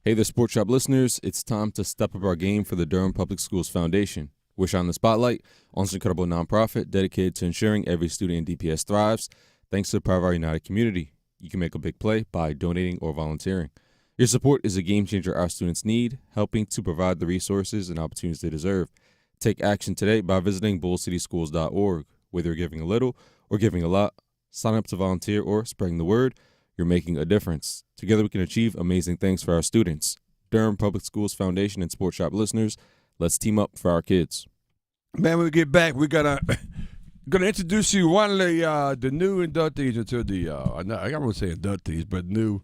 Hey there, Sports Shop listeners. It's time to step up our game for the Durham Public Schools Foundation. We're shining the spotlight on this incredible nonprofit dedicated to ensuring every student in DPS thrives thanks to the power of our united community. You can make a big play by donating or volunteering. Your support is a game changer our students need, helping to provide the resources and opportunities they deserve. Take action today by visiting bullcityschools.org. Whether you're giving a little or giving a lot, sign up to volunteer or spreading the word, you're making a difference. Together we can achieve amazing things for our students. Durham Public Schools Foundation and Sports Shop listeners, let's team up for our kids. Man, when we get back, we're going to introduce you one of the new inductees into the, I won't say inductees, but new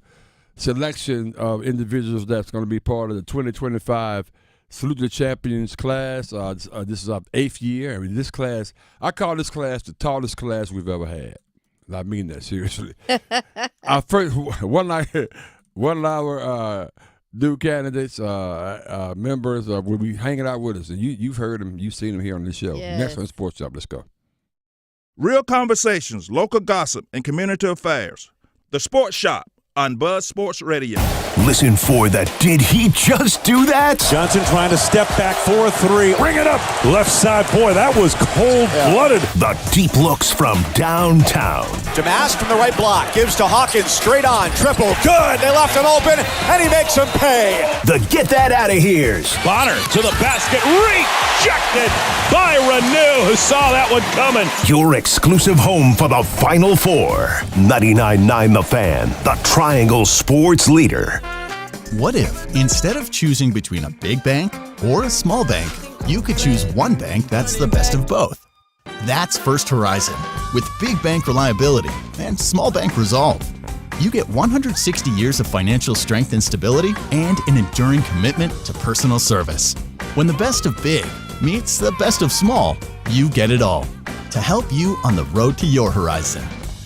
selection of individuals that's going to be part of the 2025 Salute the Champions class. This is our 8th year. I mean, this class, I call this class the tallest class we've ever had. And I mean that seriously. Our first one of our new candidates, members, will be hanging out with us. And you've heard them, you've seen them here on this show. Yes. Next on Sports Shop, let's go. Real conversations, local gossip, and community affairs. The Sports Shop, on Buzz Sports Radio. Listen for the Did He Just Do That? Johnson trying to step back for a three. Bring it up. Left side. Boy, that was cold-blooded. The deep looks from downtown. Damas from the right block. Gives to Hawkins. Straight on. Triple. Good. They left him open, and he makes him pay. The Get That Out of Here's. Bonner to the basket. Rejected by Renew, who saw that one coming. Your exclusive home for the Final Four. 99.9 The Fan. The Triangle Sports Leader. What if, instead of choosing between a big bank or a small bank, you could choose one bank that's the best of both? That's First Horizon, with big bank reliability and small bank resolve. You get 160 years of financial strength and stability and an enduring commitment to personal service. When the best of big meets the best of small, you get it all. To help you on the road to your horizon.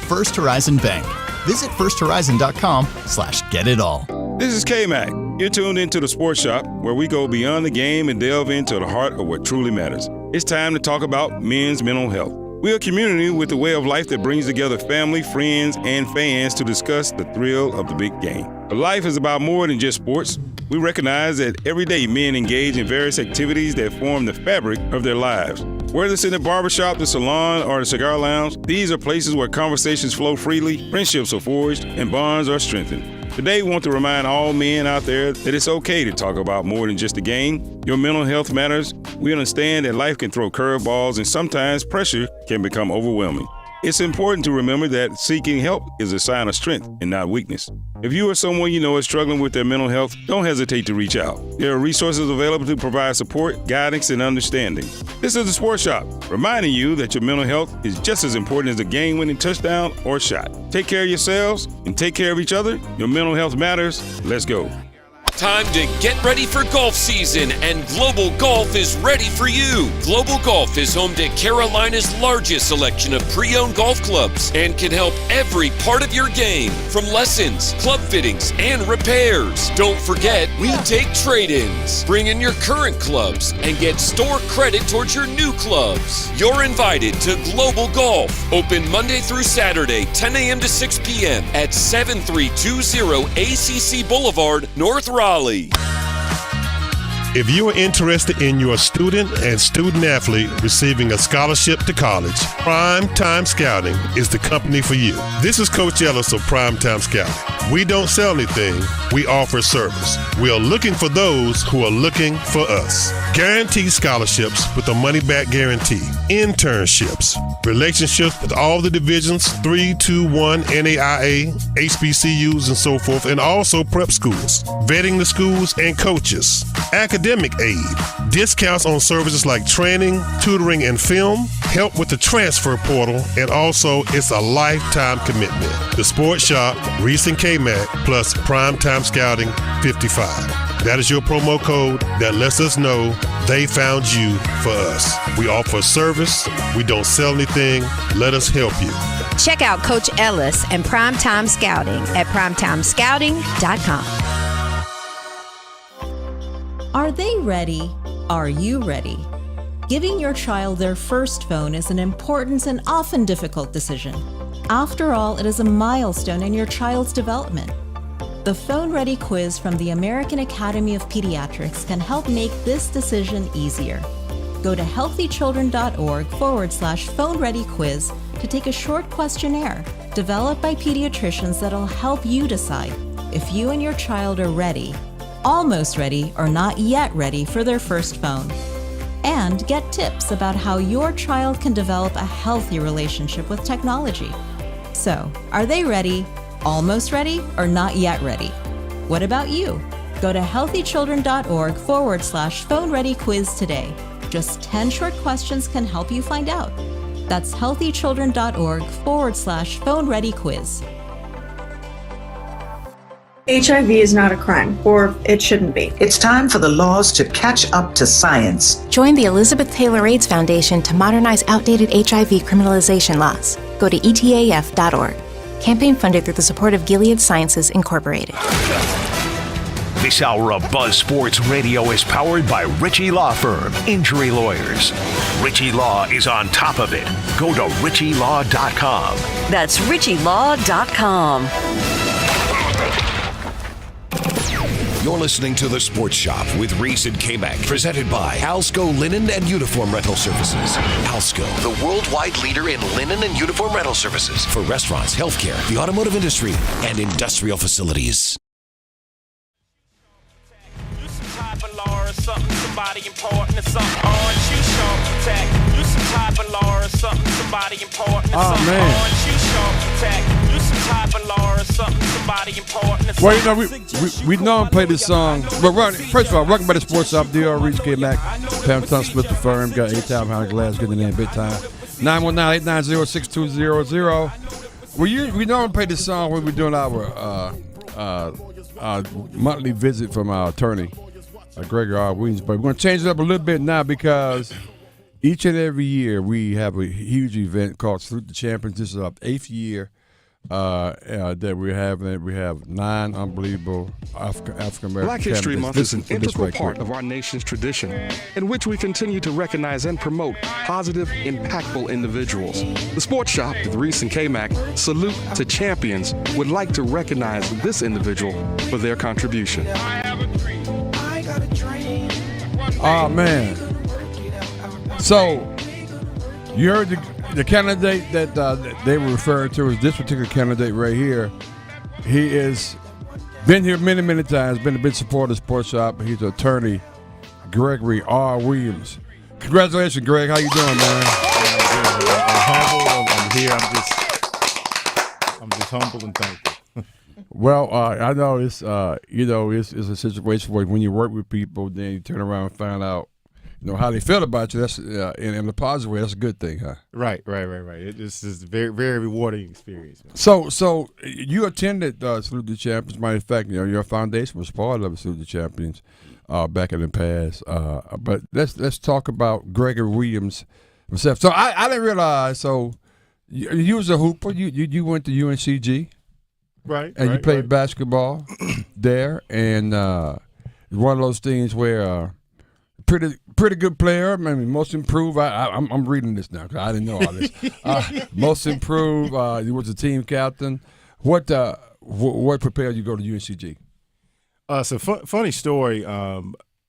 First Horizon Bank. Visit firsthorizon.com/getitall. This is Kmac. You're tuned into the Sports Shop, where we go beyond the game and delve into the heart of what truly matters. It's time to talk about men's mental health. We're a community with a way of life that brings together family, friends, and fans to discuss the thrill of the big game. But life is about more than just sports. We recognize that every day men engage in various activities that form the fabric of their lives. Whether it's in the barbershop, the salon, or the cigar lounge, these are places where conversations flow freely, friendships are forged, and bonds are strengthened. Today, we want to remind all men out there that it's okay to talk about more than just the game. Your mental health matters. We understand that life can throw curveballs, and sometimes pressure can become overwhelming. It's important to remember that seeking help is a sign of strength and not weakness. If you or someone you know is struggling with their mental health, don't hesitate to reach out. There are resources available to provide support, guidance, and understanding. This is the Sports Shop, reminding you that your mental health is just as important as a game-winning touchdown or shot. Take care of yourselves and take care of each other. Your mental health matters. Let's go. Time to get ready for golf season, and Global Golf is ready for you. Global Golf is home to Carolina's largest selection of pre-owned golf clubs and can help every part of your game, from lessons, club fittings, and repairs. Don't forget, we take trade-ins. Bring in your current clubs and get store credit towards your new clubs. You're invited to Global Golf, open Monday through Saturday, 10 a.m. to 6 p.m. at 7320 ACC Boulevard, North Raleigh. If you are interested in your student and student athlete receiving a scholarship to college, Prime Time Scouting is the company for you. This is Coach Ellis of Prime Time Scouting. We don't sell anything, we offer service. We are looking for those who are looking for us. Guaranteed scholarships with a money-back guarantee. Internships. Relationships with all the divisions, 3, 2, 1, NAIA, HBCUs, and so forth, and also prep schools. Vetting the schools and coaches. Academic aid. Discounts on services like training, tutoring, and film. Help with the transfer portal, and also it's a lifetime commitment. The Sports Shop, Reese and Kmac, plus Primetime Scouting 55. That is your promo code that lets us know they found you for us. We offer service. We don't sell anything. Let us help you. Check out Coach Ellis and Primetime Scouting at primetimescouting.com. Are they ready? Are you ready? Giving your child their first phone is an important and often difficult decision. After all, it is a milestone in your child's development. The Phone Ready quiz from the American Academy of Pediatrics can help make this decision easier. Go to healthychildren.org/phone ready quiz to take a short questionnaire developed by pediatricians that'll help you decide if you and your child are ready, almost ready, or not yet ready for their first phone. And get tips about how your child can develop a healthy relationship with technology. So, are they ready, almost ready, or not yet ready? What about you? Go to healthychildren.org/phone ready quiz today. Just 10 short questions can help you find out. That's healthychildren.org/phone ready quiz. HIV is not a crime, or it shouldn't be. It's time for the laws to catch up to science. Join the Elizabeth Taylor AIDS Foundation to modernize outdated HIV criminalization laws. Go to etaf.org. Campaign funded through the support of Gilead Sciences Incorporated. This hour of Buzz Sports Radio is powered by Ritchie Law Firm, injury lawyers. Ritchie Law is on top of it. Go to ritchielaw.com. That's ritchielaw.com. You're listening to The Sports Shop with Reese and Kmac, presented by Alsco Linen and Uniform Rental Services. Alsco, the worldwide leader in linen and uniform rental services for restaurants, healthcare, the automotive industry, and industrial facilities. Somebody important or something. Aren't you sure protect? You some type of law or something. Somebody important or something. Aren't you sure protect? You some type of law or something. Somebody important or something. Well, you know, we normally play this song. But first of all, welcome by the Sports Shop. DR Reese Kmac, Pam Thompson Smith the firm. Got 8-time behind the glass, getting in there big time. 919-890-6200. We normally play this song when we're doing our monthly visit from our attorney, Gregory R. Williams. But we're going to change it up a little bit now because each and every year we have a huge event called Salute the Champions. This is our 8th year that we're having it. We have 9 unbelievable African-American Black History Month is an integral right part of our nation's tradition in which we continue to recognize and promote positive, impactful individuals. The Sports Shop with Reese and Kmac, Salute to Champions, would like to recognize this individual for their contribution. Oh, man. So, you heard the candidate that they were referring to as this particular candidate right here. He has been here many, many times, been a big supporter of the Sports Shop. He's attorney Gregory R. Williams. Congratulations, Greg. How you doing, man? I'm here. I'm just humble and thankful. Well, I know it's it's a situation where when you work with people, then you turn around and find out, how they feel about you. That's in a positive way. That's a good thing, huh? Right. This is a very, very rewarding experience. Man. So you attended Salute the Champions. Matter of fact, your foundation was part of Salute the Champions back in the past. But let's talk about Gregory Williams himself. So I didn't realize. So you was a hooper. You went to UNCG. Right. And you played basketball there, and it's one of those things where pretty good player. I mean, most improved. I'm reading this now because I didn't know all this. Most improved. He was a team captain. What prepared you to go to UNCG? So funny story. I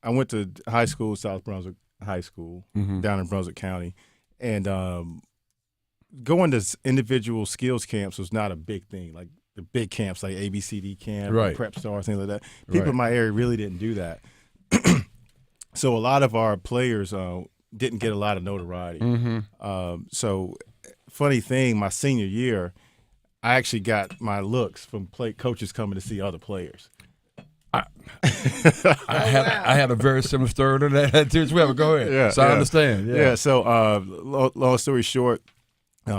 went to high school, South Brunswick High School, down in Brunswick County, and going to individual skills camps was not a big thing. Like the big camps like ABCD camp, right. Prep Stars, things like that. People in my area really didn't do that. So a lot of our players didn't get a lot of notoriety. So funny thing, my senior year, I actually got my looks from coaches coming to see other players. I had a very similar story to that too as well. Go ahead. Yeah, so I understand. Yeah. So long story short,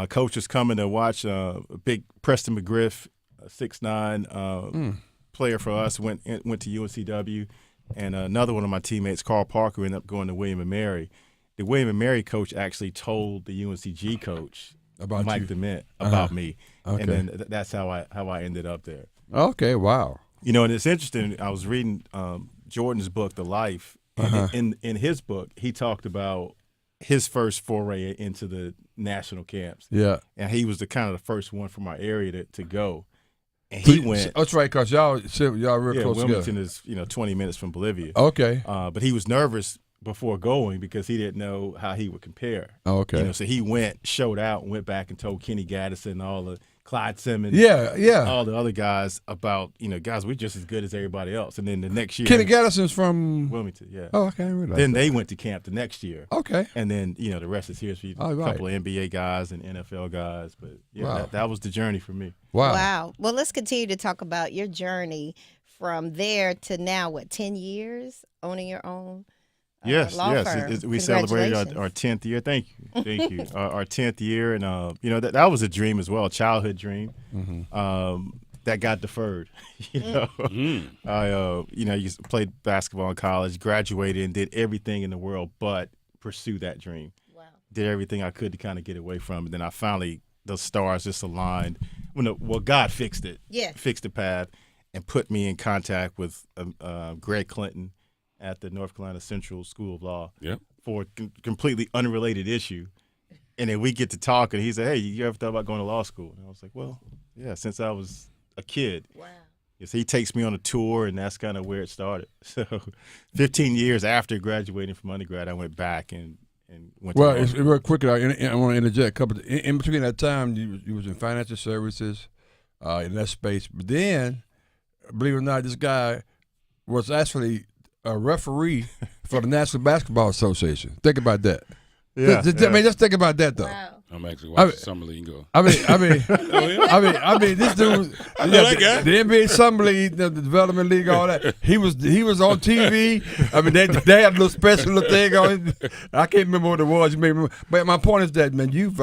coach was coming to watch a big Preston McGriff, 6'9" player for us. Went to UNCW, and another one of my teammates, Carl Parker, ended up going to William and Mary. The William and Mary coach actually told the UNCG coach about Mike DeMint about me, okay. and then that's how I ended up there. Okay, wow. And it's interesting. I was reading Jordan's book, The Life, and in his book, he talked about his first foray into the national camps. Yeah, and he was the first one from our area to go. And he went. That's right, cause y'all real close Wilmington together. is 20 minutes from Bolivia. Okay, but he was nervous before going because he didn't know how he would compare. Okay, so he showed out, and went back and told Kenny Gaddison, all the Clyde Simmons, all the other guys about guys, we're just as good as everybody else. And then the next year, Kenny Gaddison's from Wilmington. Yeah. Oh, okay, I realize then that. they went to camp the next year. Okay, and then the rest is history. A couple of NBA guys and NFL guys, but that was the journey for me. Wow. Well, let's continue to talk about your journey from there to now. 10 years owning your own? Yes. We celebrated our 10th year. Thank you. Our 10th year, and that was a dream as well, a childhood dream. That got deferred. I played basketball in college, graduated, and did everything in the world but pursue that dream. Wow. Did everything I could to kind of get away from it. Then I finally, the stars just aligned. God fixed it. Yeah. Fixed the path and put me in contact with Greg Clinton at the North Carolina Central School of Law for a completely unrelated issue. And then we get to talk, and he said, hey, you ever thought about going to law school? And I was like, well, yeah, since I was a kid. Wow. So he takes me on a tour, and that's kind of where it started. So 15 years after graduating from undergrad, I went back and went Well, to real quickly, I want to interject a couple. In between that time, you was in financial services, in that space. But then, believe it or not, this guy was actually a referee for the National Basketball Association. Think about that. Yeah, I mean, just think about that, though. Wow. I'm actually watching Summer League go. I mean, this dude, the NBA Summer League, the Development League, all that. He was on TV. I mean, they had a little special little thing on it. I can't remember what it was. You may remember. But my point is that, man, you've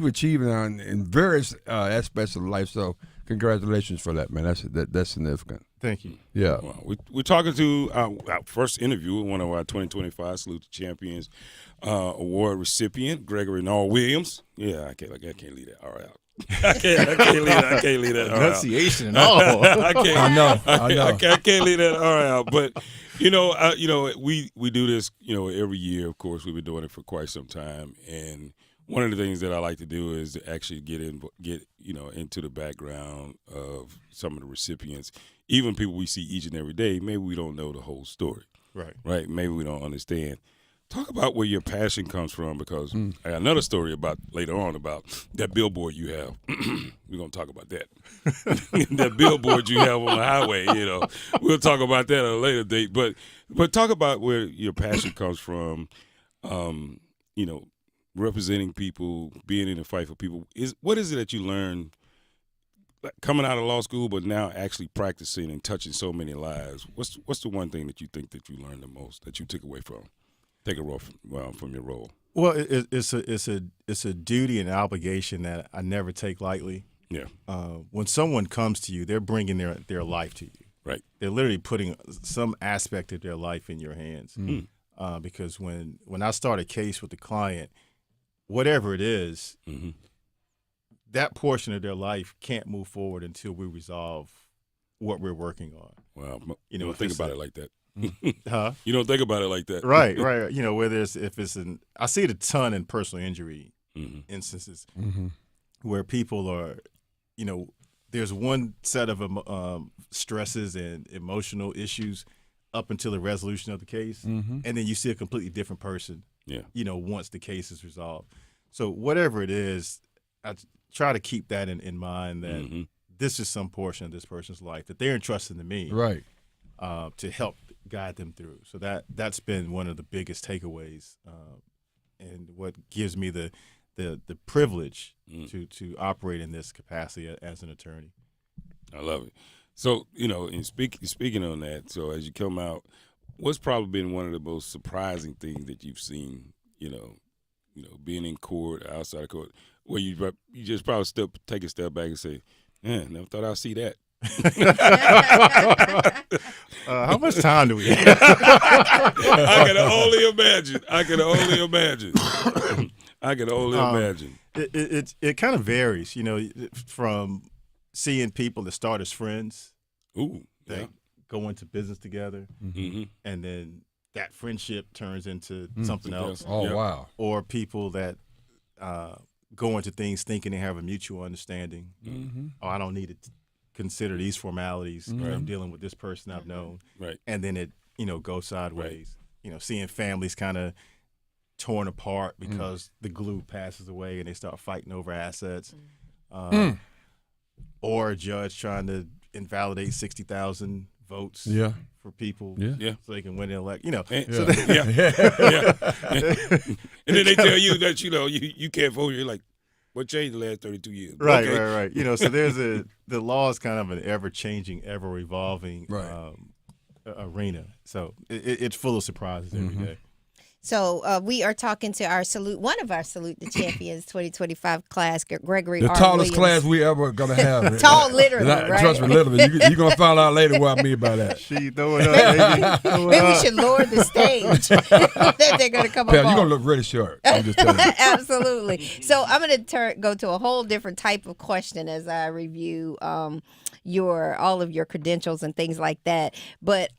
achieved in various aspects of life. So congratulations for that, man. That's significant. Thank you. Yeah. Well, we're talking to our first interview, one of our 2025 Salute to Champions award recipient, Gregory Noel Williams. Yeah, I can't leave that R out. I can't leave that R out. Pronunciation and all. I know. I can't leave that R out. But we do this every year. Of course, we've been doing it for quite some time, and one of the things that I like to do is to actually get into the background of some of the recipients, even people we see each and every day. Maybe we don't know the whole story, right? Maybe we don't understand. Talk about where your passion comes from, because I got another story later on about that billboard you have. We're gonna talk about that. That billboard you have on the highway. We'll talk about that at a later date. But talk about where your passion comes from. Representing people, being in a fight for people. What is it that you learned coming out of law school, but now actually practicing and touching so many lives? What's the one thing that you think that you learned the most, that you took away from your role? Well, it's a duty and obligation that I never take lightly. Yeah. When someone comes to you, they're bringing their life to you. Right. They're literally putting some aspect of their life in your hands. Because when I start a case with the client, whatever it is, that portion of their life can't move forward until we resolve what we're working on. Wow. You don't think about it like that. Huh? You don't think about it like that. Right. I see it a ton in personal injury instances where people are, there's one set of stresses and emotional issues up until the resolution of the case, and then you see a completely different person. Yeah. Once the case is resolved. So whatever it is, I try to keep that in mind, that this is some portion of this person's life that they're entrusting to me, right, to help guide them through. So that's been one of the biggest takeaways, and what gives me the privilege to operate in this capacity as an attorney. I love it. So in speaking on that, so as you come out, what's probably been one of the most surprising things that you've seen, being in court, outside of court, where you just probably take a step back and say, man, never thought I'd see that. How much time do we have? I can only imagine. It kind of varies, from seeing people that start as friends, that go into business together, and then that friendship turns into something else. Oh, wow. Or people that go into things thinking they have a mutual understanding. Oh, I don't need to consider these formalities when I'm dealing with this person I've known. Right. And then it, goes sideways. Seeing families kind of torn apart because the glue passes away and they start fighting over assets. Or a judge trying to invalidate 60,000 votes for people so they can win an election. And then they tell you that you can't vote. You're like, what changed the last 32 years? Right, okay. right. So there's the law is kind of an ever-changing, ever-evolving arena. So it's full of surprises every day. So we are talking to one of our Salute the Champions 2025 class, Gregory the R. tallest Williams. class we ever going to have. Tall, literally, right? Trust me, literally. You're going to find out later what I mean by that. She throwing up, baby. Maybe we should lower the stage. That they're going to come up You're going to look really short. I'm just telling you. Absolutely. So I'm going to go to a whole different type of question as I review all of your credentials and things like that. But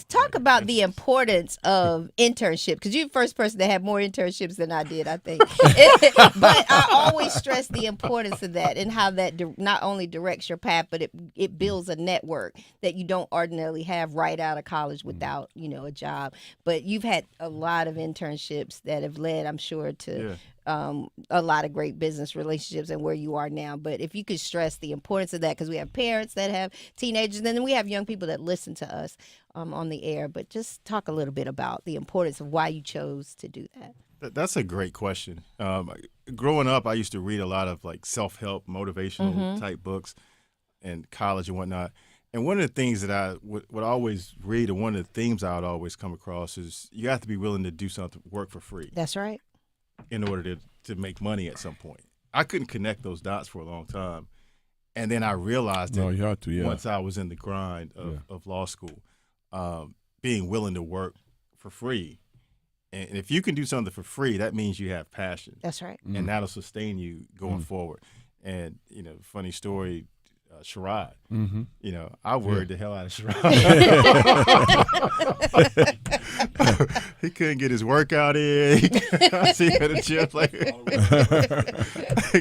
talk about the importance of internship, because you're the first person to have more internships than I did, I think. But I always stress the importance of that and how that not only directs your path, but it builds a network that you don't ordinarily have right out of college without, a job. But you've had a lot of internships that have led, I'm sure, to a lot of great business relationships and where you are now. But if you could stress the importance of that, because we have parents that have teenagers, and then we have young people that listen to us on the air. But just talk a little bit about the importance of why you chose to do that. That's a great question. Growing up, I used to read a lot of like self-help, motivational type books in college and whatnot. And one of the things that I would always read, and one of the themes I would always come across is you have to be willing to do something, work for free. That's right. In order to make money at some point. I couldn't connect those dots for a long time. And then I realized once I was in the grind of law school, being willing to work for free. And if you can do something for free, that means you have passion. That's right. And that'll sustain you going forward. And, funny story, Sherrod. I worried the hell out of Sherrod. He couldn't get his workout in. I see him at the gym like,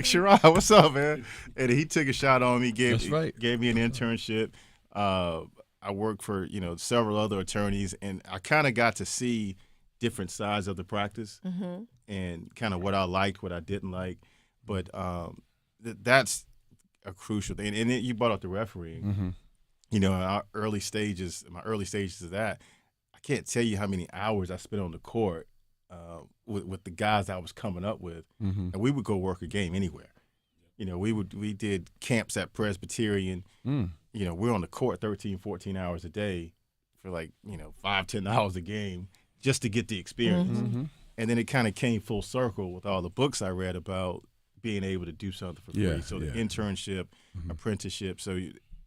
Sherrod, what's up, man? And he took a shot on me, gave me an internship. I worked for, several other attorneys, and I kind of got to see different sides of the practice and kind of what I liked, what I didn't like. But that's a crucial thing. And you brought up the refereeing. In our early stages of that, I can't tell you how many hours I spent on the court with the guys I was coming up with, and we would go work a game anywhere. We did camps at Presbyterian. We're on the court 13, 14 hours a day for 5-10 hours a game just to get the experience. And then it kind of came full circle with all the books I read about being able to do something for free. So the internship, apprenticeship. So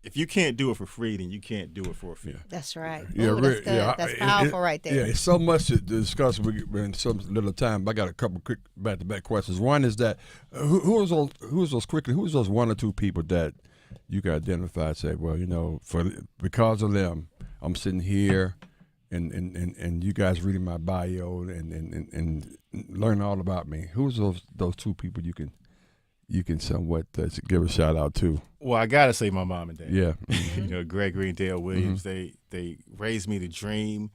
if you can't do it for free, then you can't do it for a fee. That's right. Yeah, that's good. That's powerful right there. Yeah, it's so much to discuss in some little time. But I got a couple quick back-to-back questions. One is that who was those one or two people that you can identify and say, well, because of them, I'm sitting here and you guys reading my bio and learning all about me. Who's those two people you can somewhat give a shout out to? Well, I gotta say my mom and dad. Yeah, Gregory and Dale Williams. They raised me to dream.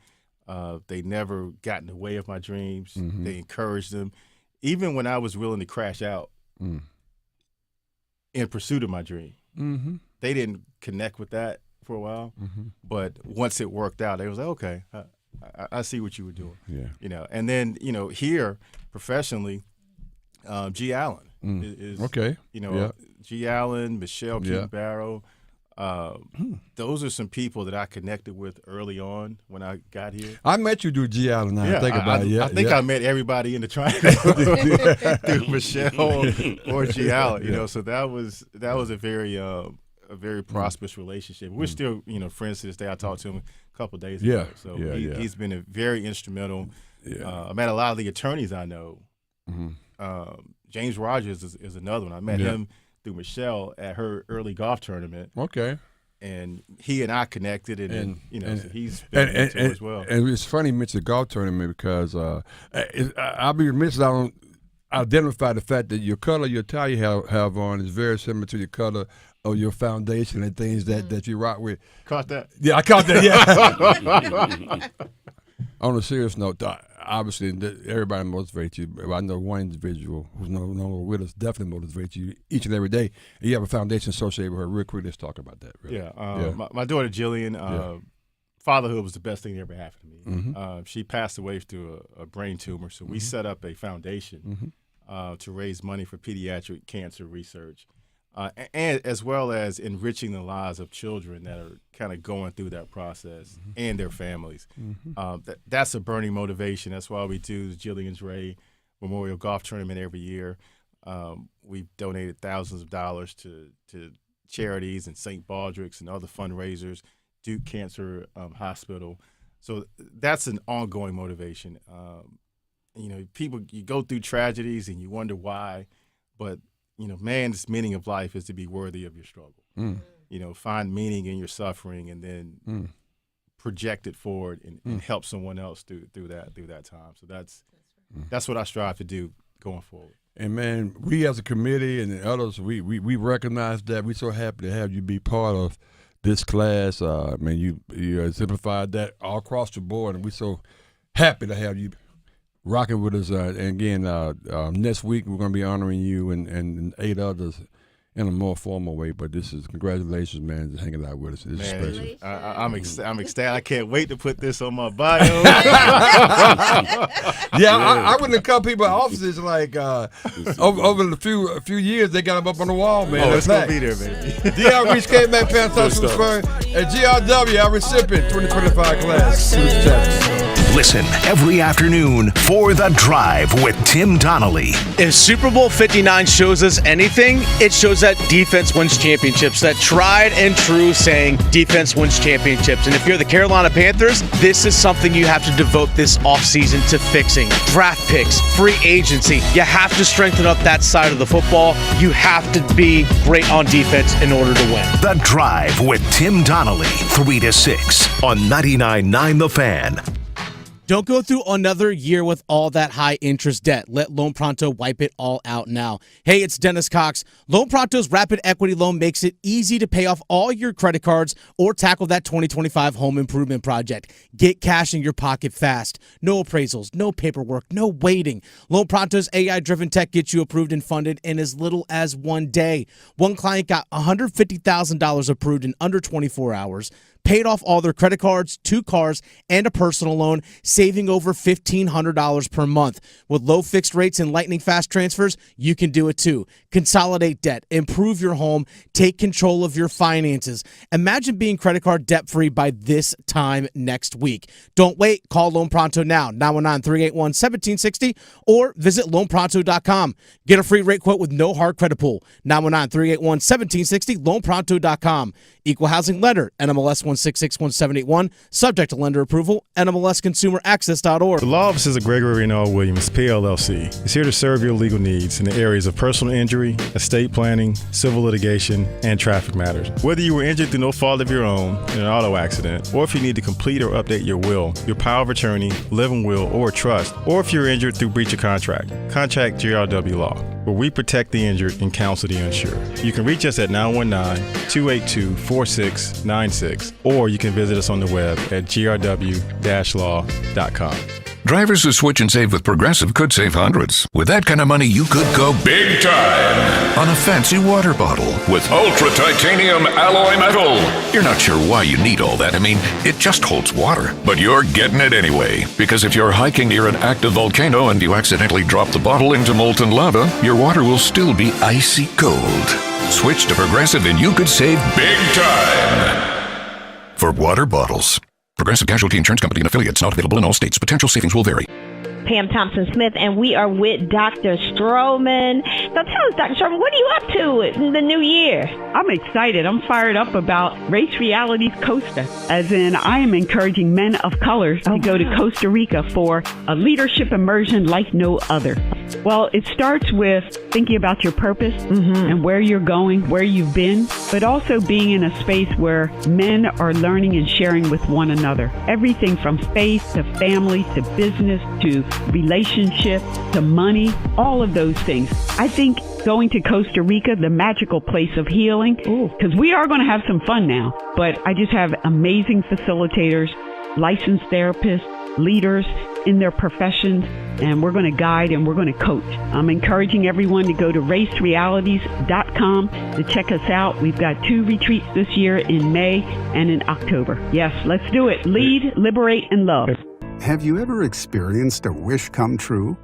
They never got in the way of my dreams. They encouraged them, even when I was willing to crash out in pursuit of my dream. They didn't connect with that for a while, but once it worked out, they was like, okay, I see what you were doing. Yeah, and then here professionally, G. Allen. Is okay. G. Allen, Michelle Keaton Barrow. Those are some people that I connected with early on when I got here. I met you through G. Allen. I think about it. I think I met everybody in the triangle through Michelle or G. Allen. So that was a very prosperous relationship. We're still friends to this day. I talked to him a couple of days ago. So he's been a very instrumental. I met a lot of the attorneys I know. James Rogers is another one. I met him through Michelle at her early golf tournament. Okay. And he and I connected, and so he's been a mentor as well. And it's funny you mentioned the golf tournament because I'll be remiss if I don't identify the fact that your color, your tie you have on is very similar to your color of your foundation and things that you rock with. Caught that? Yeah, I caught that, yeah. On a serious note, obviously everybody motivates you. I know one individual who's no longer with us definitely motivates you each and every day. And you have a foundation associated with her. Real quick, let's talk about that. Really. My daughter Jillian, fatherhood was the best thing that ever happened to me. She passed away through a brain tumor, so we set up a foundation to raise money for pediatric cancer research. And as well as enriching the lives of children that are kind of going through that process and their families. That's a burning motivation. That's why we do the Jillian's Ray Memorial Golf Tournament every year. We've donated thousands of dollars to charities and St. Baldrick's and other fundraisers, Duke Cancer Hospital. So that's an ongoing motivation. People, you go through tragedies and you wonder why, but man's meaning of life is to be worthy of your struggle. Find meaning in your suffering and then project it forward and help someone else through that time. So that's what I strive to do going forward. And man, we as a committee and the others, we recognize that. We're so happy to have you be part of this class. Man, you exemplified that all across the board, and we're so happy to have you rocking with us. And again, next week we're going to be honoring you and 8 others in a more formal way. But this is congratulations, man, for hanging out with us. This is special. I'm ecstatic. I can't wait to put this on my bio. Yeah, I went to a couple people's offices like over the few years they got them up on the wall, man. Oh, it's gonna be there, baby. DR Reese Kmac, Penn Spur, and GRW, our recipient 2025 class. Listen every afternoon for The Drive with Tim Donnelly. If Super Bowl 59 shows us anything, it shows that defense wins championships. That tried and true saying, defense wins championships. And if you're the Carolina Panthers, this is something you have to devote this offseason to fixing. Draft picks, free agency. You have to strengthen up that side of the football. You have to be great on defense in order to win. The Drive with Tim Donnelly, 3 to 6 on 99.9 The Fan. Don't go through another year with all that high interest debt. Let Loan Pronto wipe it all out now. Hey, it's Dennis Cox. Loan Pronto's Rapid Equity Loan makes it easy to pay off all your credit cards or tackle that 2025 home improvement project. Get cash in your pocket fast. No appraisals, no paperwork, no waiting. Loan Pronto's AI-driven tech gets you approved and funded in as little as 1 day. One client got $150,000 approved in under 24 hours. Paid off all their credit cards, 2 cars, and a personal loan, saving over $1,500 per month. With low fixed rates and lightning fast transfers, you can do it too. Consolidate debt, improve your home, take control of your finances. Imagine being credit card debt-free by this time next week. Don't wait. Call Loan Pronto now, 919-381-1760, or visit loanpronto.com. Get a free rate quote with no hard credit pull, 919-381-1760, loanpronto.com. Equal housing lender, NMLS 1661781, subject to lender approval, NMLSconsumeraccess.org. The Law Offices of Gregory and L. Williams, PLLC, is here to serve your legal needs in the areas of personal injury, estate planning, civil litigation, and traffic matters. Whether you were injured through no fault of your own in an auto accident, or if you need to complete or update your will, your power of attorney, living will, or trust, or if you're injured through breach of contract, contact GRW Law, where we protect the injured and counsel the uninsured. You can reach us at 919-282-4696, or you can visit us on the web at grw-law.com. Drivers who switch and save with Progressive could save hundreds. With that kind of money, you could go big time on a fancy water bottle with ultra titanium alloy metal. You're not sure why you need all that. I mean, it just holds water. But you're getting it anyway. Because if you're hiking near an active volcano and you accidentally drop the bottle into molten lava, your water will still be icy cold. Switch to Progressive and you could save big time. For water bottles. Progressive Casualty Insurance Company and affiliates, not available in all states. Potential savings will vary. Pam Thompson-Smith, and we are with Dr. Stroman. So tell us, Dr. Stroman, what are you up to in the new year? I'm excited. I'm fired up about Race Realities Costa, as in I am encouraging men of color to go to Costa Rica for a leadership immersion like no other. Well, it starts with thinking about your purpose and where you're going, where you've been, but also being in a space where men are learning and sharing with one another. Everything from faith to family to business to relationship to money, all of those things. I think going to Costa Rica, the magical place of healing, because we are going to have some fun now, but I just have amazing facilitators, licensed therapists, leaders in their professions, and we're going to guide and we're going to coach. I'm encouraging everyone to go to racerealities.com to check us out. We've got 2 retreats this year in May and in October. Yes, let's do it. Lead, liberate, and love. Have you ever experienced a wish come true?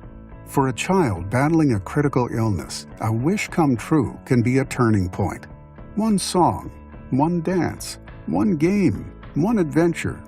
For a child battling a critical illness, a wish come true can be a turning point. One song, one dance, one game, one adventure,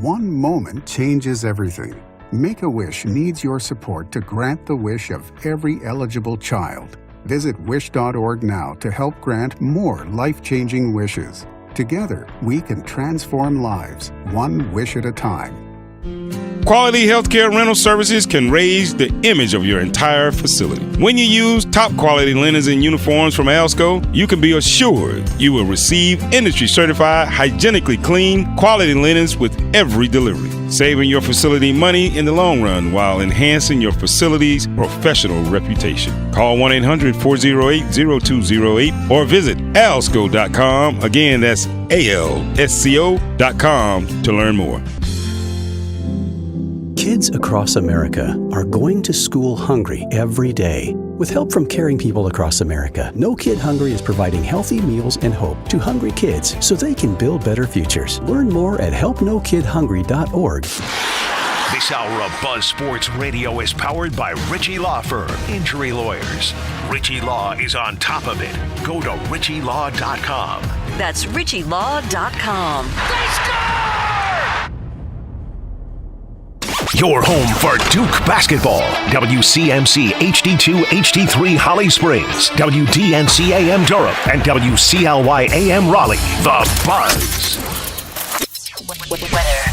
one moment changes everything. Make-A-Wish needs your support to grant the wish of every eligible child. Visit wish.org now to help grant more life-changing wishes. Together, we can transform lives, one wish at a time. Quality healthcare rental services can raise the image of your entire facility. When you use top quality linens and uniforms from Alsco, you can be assured you will receive industry certified, hygienically clean, quality linens with every delivery, saving your facility money in the long run while enhancing your facility's professional reputation. Call 1-800-408-0208 or visit alsco.com. Again, that's ALSCO.com to learn more. Kids across America are going to school hungry every day. With help from caring people across America, No Kid Hungry is providing healthy meals and hope to hungry kids so they can build better futures. Learn more at helpnokidhungry.org. This hour of Buzz Sports Radio is powered by Ritchie Law Firm, injury lawyers. Ritchie Law is on top of it. Go to ritchielaw.com. That's ritchielaw.com. Your home for Duke basketball. WCMC HD2, HD3 Holly Springs, WDNC AM Durham, and WCLY AM Raleigh. The Buzz.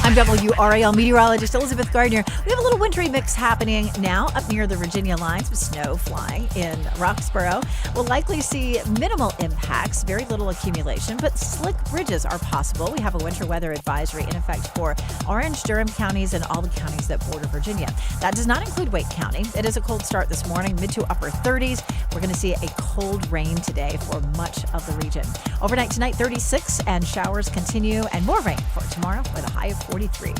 I'm WRAL meteorologist Elizabeth Gardner. We have a little wintry mix happening now up near the Virginia lines with snow flying in Roxborough. We'll likely see minimal impacts, very little accumulation, but slick bridges are possible. We have a winter weather advisory in effect for Orange, Durham counties, and all the counties that border Virginia. That does not include Wake County. It is a cold start this morning, mid to upper 30s. We're going to see a cold rain today for much of the region. Overnight tonight, 36, and showers continue, and more rain for tomorrow with a high of 43.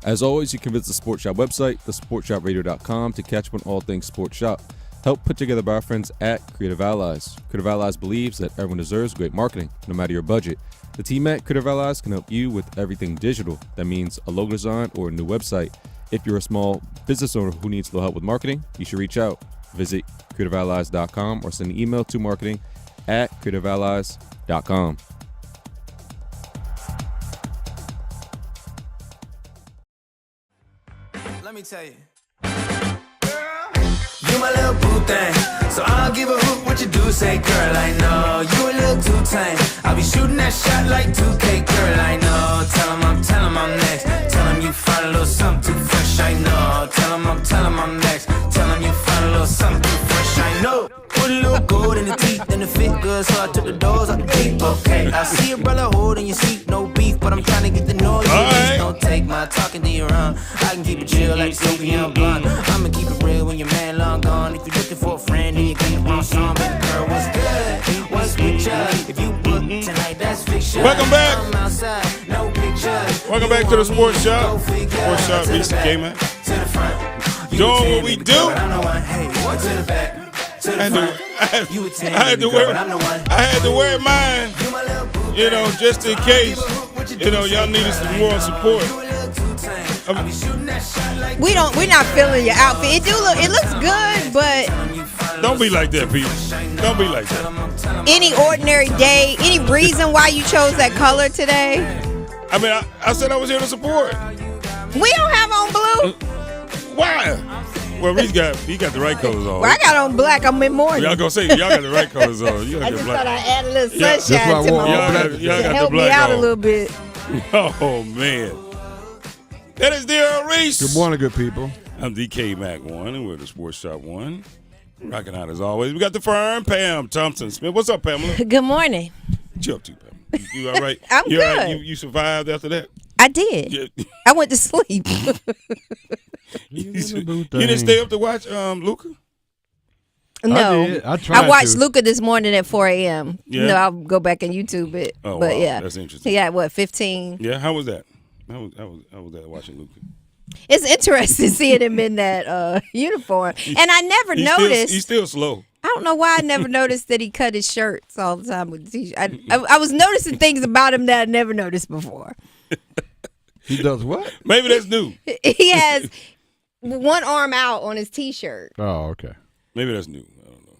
As always, you can visit the Sports Shop website, thesportshopradio.com, to catch up on all things Sports Shop. Help put together by our friends at Creative Allies. Creative Allies believes that everyone deserves great marketing, no matter your budget. The team at Creative Allies can help you with everything digital. That means a logo design or a new website. If you're a small business owner who needs a little help with marketing, you should reach out. Visit creativeallies.com or send an email to marketing@creativeallies.com. Let me tell you. You my little boo thing, so I'll give a hoot what you do. Say, girl, I know you a little too tame. I'll be shooting that shot like 2K, girl, I know. Tell him I'm next. Tell him you find a little something too fresh, I know. Tell him I'm next. Tell him you find a little something too fresh, I know. Put a little gold in the teeth and the fit good, so I took the doors out the deep, okay. I see your brother holding your seat, no beef, but I'm trying to get the noise. Right. Don't take my talking to your own. I can keep it chill like Sophia Blunt. I'ma keep it real when your man long gone. If you're looking for a friend, then you get the wrong song. Baby girl, what's good? What's with ya? If you book tonight, that's fiction. Welcome back. I'm outside, no pictures. Welcome back to the Sports Shop. Sports Shop, Reese and Kmac. Doing what we do. I had to wear mine, you know, just in case, you know, y'all needed some more support. We're not feeling your outfit. It looks good, but don't be like that, Pete. Don't be like that. Any ordinary day, any reason why you chose that color today? I mean, I said I was here to support. We don't have on blue. Why? Well, he got the right colors on. Well, I got on black. I'm in mourning. Y'all gonna say y'all got the right colors on. I just thought I'd add a little sunshine to my y'all got help the black me out on. a little bit. Oh man, that is dear Reese. Good morning, good people. I'm DK Mac 1, and we're the Sports Shop 1. Rocking out as always. We got the firm, Pam Thompson Smith. What's up, Pamela? Good morning. What you up to, Pam? You all right? I'm you good. All right? You survived after that? I did. Yeah. I went to sleep. You didn't stay up to watch Luca? No. I watched Luca this morning at 4 a.m. Yeah. No, I'll go back and YouTube it. Oh, but wow. yeah. That's interesting. He got, 15? Yeah, how was that? How was that watching Luca? It's interesting seeing him in that uniform. And I never noticed. He's still slow. I don't know why I never noticed that he cut his shirts all the time with the t-shirt. I was noticing things about him that I never noticed before. He does what? Maybe that's new. He has one arm out on his t-shirt. Oh, okay. Maybe that's new. I don't know.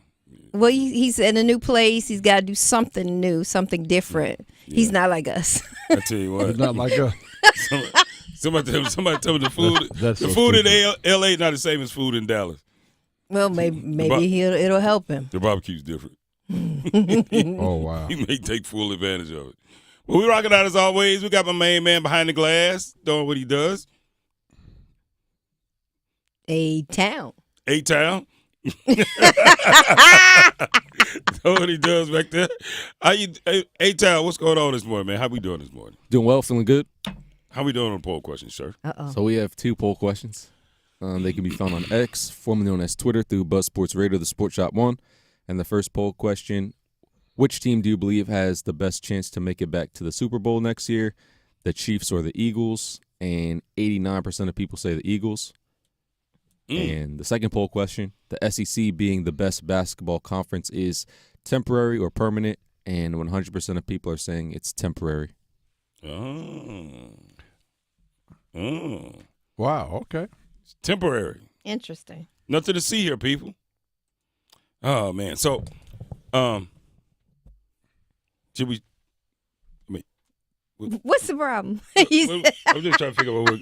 Well, he's in a new place. He's got to do something new, something different. Yeah. He's not like us. I tell you what. He's not like us. Somebody tell me the food. That's the so food in stupid. L.A. is not the same as food in Dallas. Well, maybe it'll help him. The barbecue's different. Oh, wow. He may take full advantage of it. Well, we rocking out as always. We got my main man behind the glass doing what he does. A-Town. A-Town. That's what he does back there. A-Town, what's going on this morning, man? How we doing this morning? Doing well, feeling good. How we doing on poll questions, sir? So we have 2 poll questions. They can be found on X, formerly known as Twitter, through Buzz Sports Radio, the Sports Shop 1. And the first poll question, which team do you believe has the best chance to make it back to the Super Bowl next year, the Chiefs or the Eagles? And 89% of people say the Eagles. And the second poll question, the SEC being the best basketball conference is temporary or permanent, and 100% of people are saying it's temporary. Wow, okay. It's temporary. Interesting. Nothing to see here, people. Oh, man. So, should we? I mean, what's the problem? I'm just trying to figure out what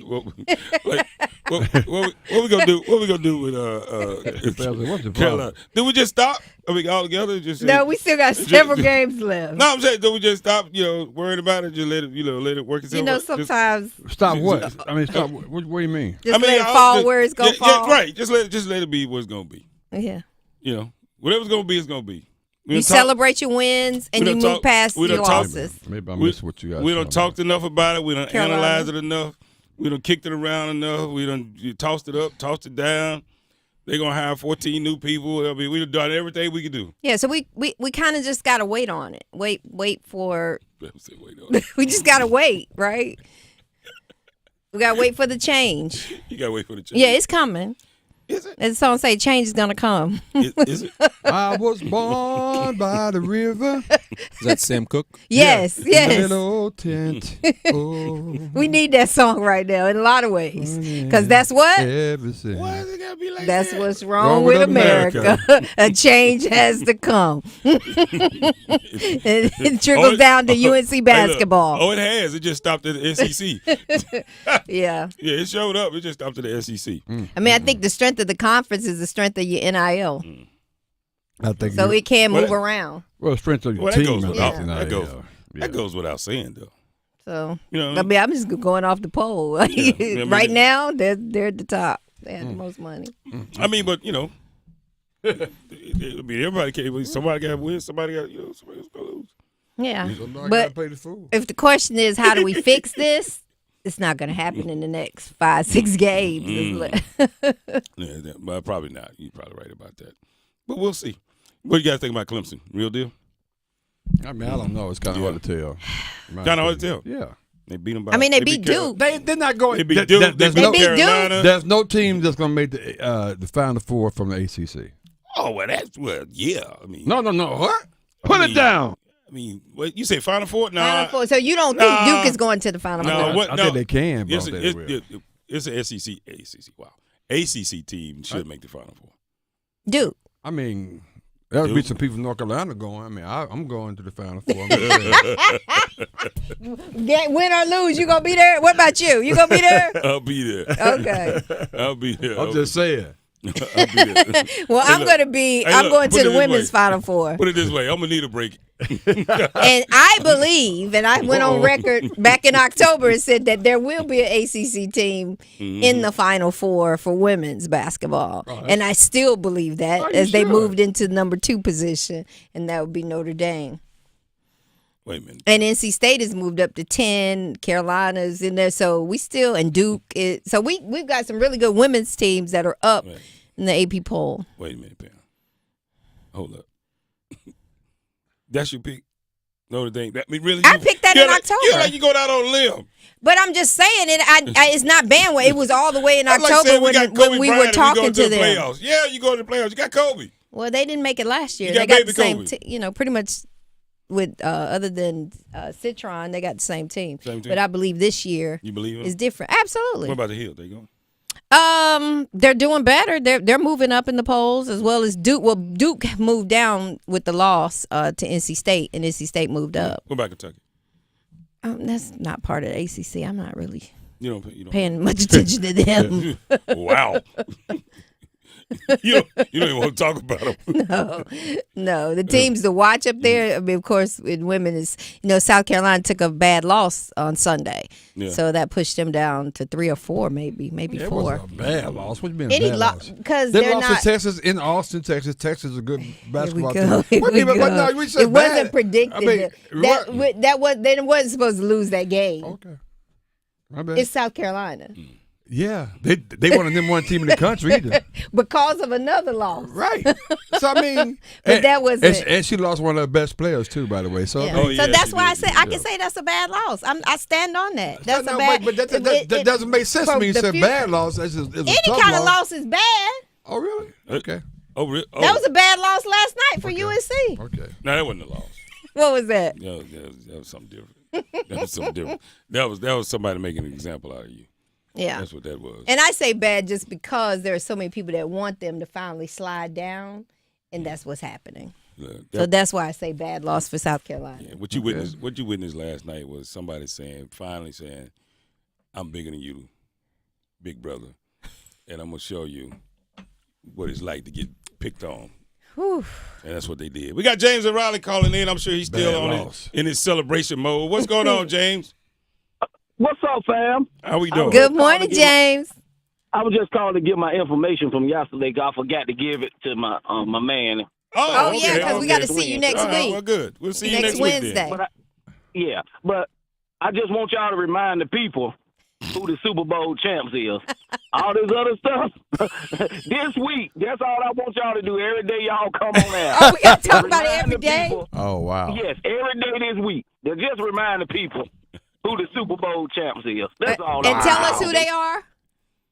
we gonna do. What we gonna do with What's the Carolina? Did we just stop? I mean, all together? No, we still got several games left. No, I'm saying, do we just stop? Worrying about it, just let it work itself. Sometimes. Stop what? I mean, stop. What do you mean? Just let it fall where it's gonna fall. Yeah, right. Just let it be what it's gonna be. Yeah. Whatever's gonna be, it's gonna be. You celebrate your wins and you move past your losses. Maybe I missed what you guys. We don't talked enough about it. We don't analyze it enough. We don't kicked it around enough. We don't tossed it up, tossed it down. They're gonna have 14 new people. I mean, we've done everything we could do. Yeah, so we kind of just gotta wait on it. Wait for. Wait on it. We just gotta wait, right? We gotta wait for the change. You gotta wait for the change. Yeah, it's coming. Is it? As the song say, change is gonna come. Is it? I was born by the river. Is that Sam Cooke? Yes, yes. In an old tent. Oh. We need that song right now in a lot of ways. Because that's what? Everything. Why is it gotta be like That's that? what's wrong with America. A change has to come. It trickles down to UNC basketball. It has. It just stopped at the SEC. Yeah. Yeah, it showed up. It just stopped at the SEC. I mean, I think the strength of the conference is the strength of your NIL. I think so it can move around. Well, strength of your That team. goes without saying, though. So, I mean, I'm just going off the poll. Right now, they're at the top. They have the most money. I mean, but, I mean, everybody can't. Somebody got to win. Somebody got to lose. Yeah. But if the question is, how do we fix this? It's not going to happen in the next 5-6 games. Yeah, but probably not. You're probably right about that. But we'll see. What do you guys think about Clemson? Real deal? I mean, I don't know. It's kind of hard to tell. Kind of hard to tell? Yeah. They beat them by. I mean, they beat Duke. They're not going. They beat Duke. They beat Carolina. There's no team that's going to make the Final Four from the ACC. Oh, well, yeah. I mean. No. What? Put it down. I mean, what you say, Final Four? No. Final Four. So you don't think Duke is going to the Final Four? I think they can. It's an SEC. Wow. ACC team should make the Final Four. Duke. I mean, there would be some people from North Carolina going. I mean, I'm going to the Final Four. Win or lose, you going to be there? What about you? You going to be there? I'll be there. Okay. I'll be there. I'm just saying. Well, I'm going to be. I'm going to the women's Final Four. Put it this way, I'm gonna need a break. And I believe, and I went on record back in October and said that there will be an ACC team in the Final Four for women's basketball, and I still believe that as they moved into number 2 position, and that would be Notre Dame. Wait a minute. And NC State has moved up to 10. Carolina's in there, so we still and Duke. So we've got some really good women's teams that are up in the AP poll. Wait a minute, Pam. Hold up. That's your pick. Notre Dame. I mean, really? I picked that in October. You're like you going out on a limb. But I'm just saying it. It's not bandwagon. It was all the way in October when we were talking to them. Playoffs. Yeah, you go to the playoffs. You got Kobe. Well, they didn't make it last year. They got the same. Pretty much with other than Citron, they got the same team. But I believe this year is different. Absolutely. What about the Hill? They going? They're doing better. They're moving up in the polls as well as Duke. Well, Duke moved down with the loss to NC State, and NC State moved up. What about Kentucky? That's not part of the ACC. I'm not really you don't paying much attention to them. Wow. You don't even want to talk about them. No. The teams to watch up there, I mean, of course, in women is, South Carolina took a bad loss on Sunday. Yeah. So that pushed them down to 3 or 4, maybe 4. It wasn't a bad loss. What do you mean Any a bad loss? Because They they're lost not. to Texas in Austin, Texas. Texas is a good basketball go. team. Here we go. No, we said It wasn't bad. predicted. I mean, They wasn't supposed to lose that game. Okay. My bad. It's South Carolina. Yeah. They one of them one team in the country either. Because of another loss. Right. So, I mean. But that was it. And she lost one of her best players, too, by the way. So, Yeah. I mean, So that's why I say I can say that's a bad loss. I stand on that. That's no, a bad. But that doesn't make sense to me. You said bad loss. It's a Any tough kind of loss. loss is bad. Oh, really? Okay. Oh, really? Oh. That was a bad loss last night for USC. Okay. No, that wasn't a loss. What was that? That was something different. That was something different. That was somebody making an example out of you. Yeah. That's what that was. And I say bad just because there are so many people that want them to finally slide down, and that's what's happening. So that's why I say bad loss for South Carolina. Yeah, what you witnessed last night was somebody finally saying, I'm bigger than you, big brother, and I'm going to show you what it's like to get picked on. Whew. And that's what they did. We got James and Riley calling in. I'm sure he's still in his celebration mode. What's going on, James? What's up, fam? How we doing? Good morning, James. I was just calling to get my information from yesterday. I forgot to give it to my man. Oh, yeah, because we got to see you next week. Well, good. We'll see you next Wednesday. But I just want y'all to remind the people who the Super Bowl champs is. All this other stuff, this week, that's all I want y'all to do. Every day y'all come on out. Oh, we got to talk about it every day? Oh, wow. Yes, every day this week. Just remind the people who the Super Bowl champs is. That's all. And tell us who they are